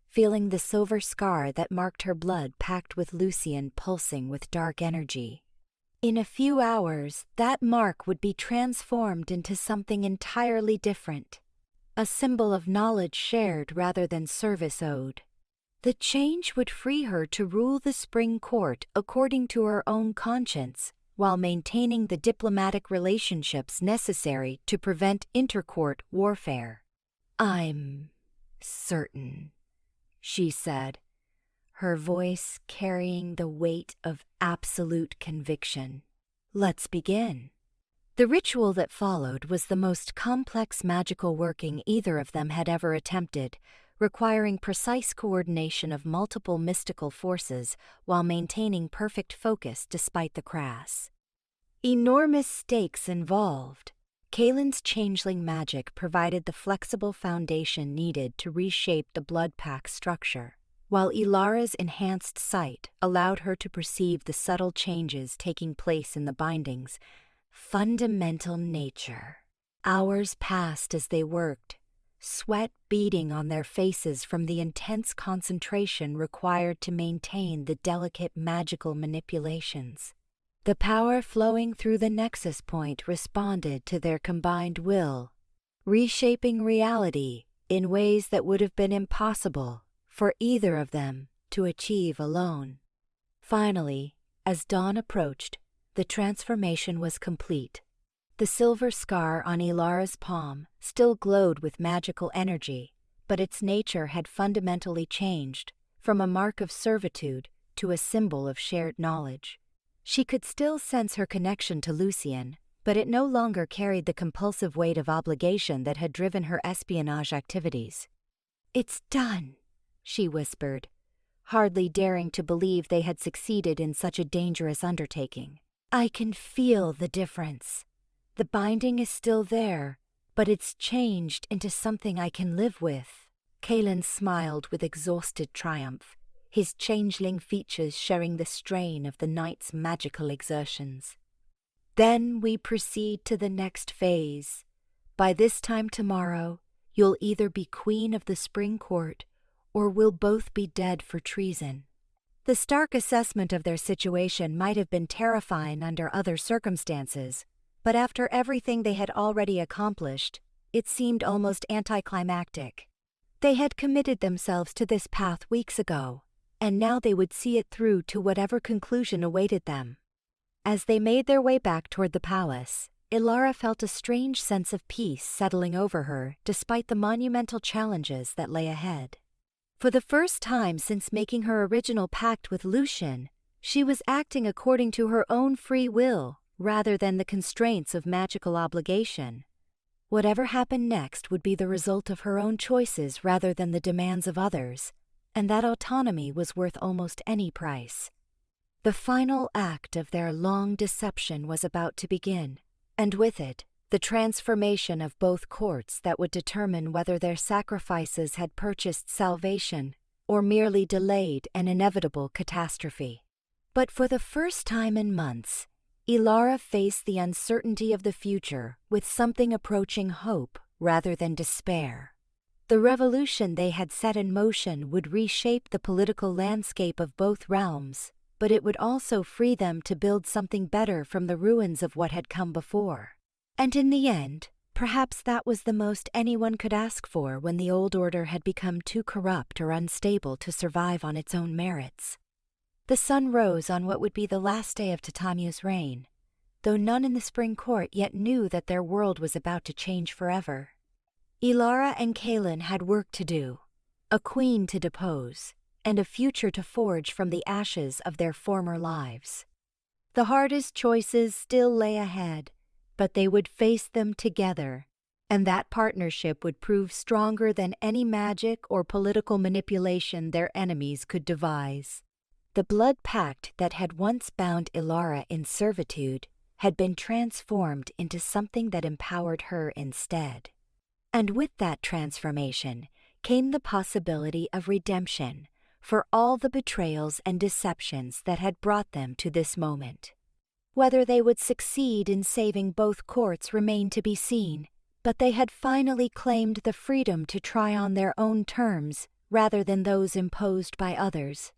Speaker 1: feeling the silver scar that marked her blood packed with Lucien pulsing with dark energy. In a few hours, that mark would be transformed into something entirely different, a symbol of knowledge shared rather than service owed. The change would free her to rule the spring court according to her own conscience, while maintaining the diplomatic relationships necessary to prevent intercourt warfare. "I'm certain," she said, her voice carrying the weight of absolute conviction. "Let's begin." The ritual that followed was the most complex magical working either of them had ever attempted, requiring precise coordination of multiple mystical forces while maintaining perfect focus despite the crass. Enormous stakes involved. Kaelin's changeling magic provided the flexible foundation needed to reshape the blood pact structure, while Elara's enhanced sight allowed her to perceive the subtle changes taking place in the binding's fundamental nature. Hours passed as they worked, sweat beading on their faces from the intense concentration required to maintain the delicate magical manipulations. The power flowing through the nexus point responded to their combined will, reshaping reality in ways that would have been impossible for either of them to achieve alone. Finally, as dawn approached, the transformation was complete. The silver scar on Elara's palm still glowed with magical energy, but its nature had fundamentally changed, from a mark of servitude to a symbol of shared knowledge. She could still sense her connection to Lucien, but it no longer carried the compulsive weight of obligation that had driven her espionage activities. "It's done," she whispered, hardly daring to believe they had succeeded in such a dangerous undertaking. "I can feel the difference. The binding is still there, but it's changed into something I can live with." Kaelin smiled with exhausted triumph, his changeling features sharing the strain of the night's magical exertions. Then we proceed to the next phase. By this time tomorrow, you'll either be queen of the spring court, or we'll both be dead for treason." The stark assessment of their situation might have been terrifying under other circumstances, but after everything they had already accomplished, it seemed almost anticlimactic. They had committed themselves to this path weeks ago, and now they would see it through to whatever conclusion awaited them. As they made their way back toward the palace, Elara felt a strange sense of peace settling over her despite the monumental challenges that lay ahead. For the first time since making her original pact with Lucien, she was acting according to her own free will rather than the constraints of magical obligation. Whatever happened next would be the result of her own choices rather than the demands of others, and that autonomy was worth almost any price. The final act of their long deception was about to begin, and with it, the transformation of both courts that would determine whether their sacrifices had purchased salvation or merely delayed an inevitable catastrophe. But for the first time in months, Elara faced the uncertainty of the future with something approaching hope rather than despair. The revolution they had set in motion would reshape the political landscape of both realms, but it would also free them to build something better from the ruins of what had come before. And in the end, perhaps that was the most anyone could ask for when the old order had become too corrupt or unstable to survive on its own merits. The sun rose on what would be the last day of Titania's reign, though none in the spring court yet knew that their world was about to change forever. Elara and Kaelin had work to do, a queen to depose, and a future to forge from the ashes of their former lives. The hardest choices still lay ahead, but they would face them together, and that partnership would prove stronger than any magic or political manipulation their enemies could devise. The blood pact that had once bound Elara in servitude had been transformed into something that empowered her instead. And with that transformation came the possibility of redemption for all the betrayals and deceptions that had brought them to this moment. Whether they would succeed in saving both courts remained to be seen, but they had finally claimed the freedom to try on their own terms rather than those imposed by others.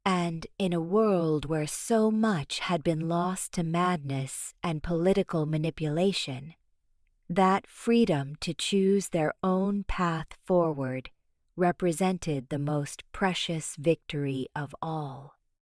Speaker 1: And in a world where so much had been lost to madness and political manipulation, that freedom to choose their own path forward represented the most precious victory of all.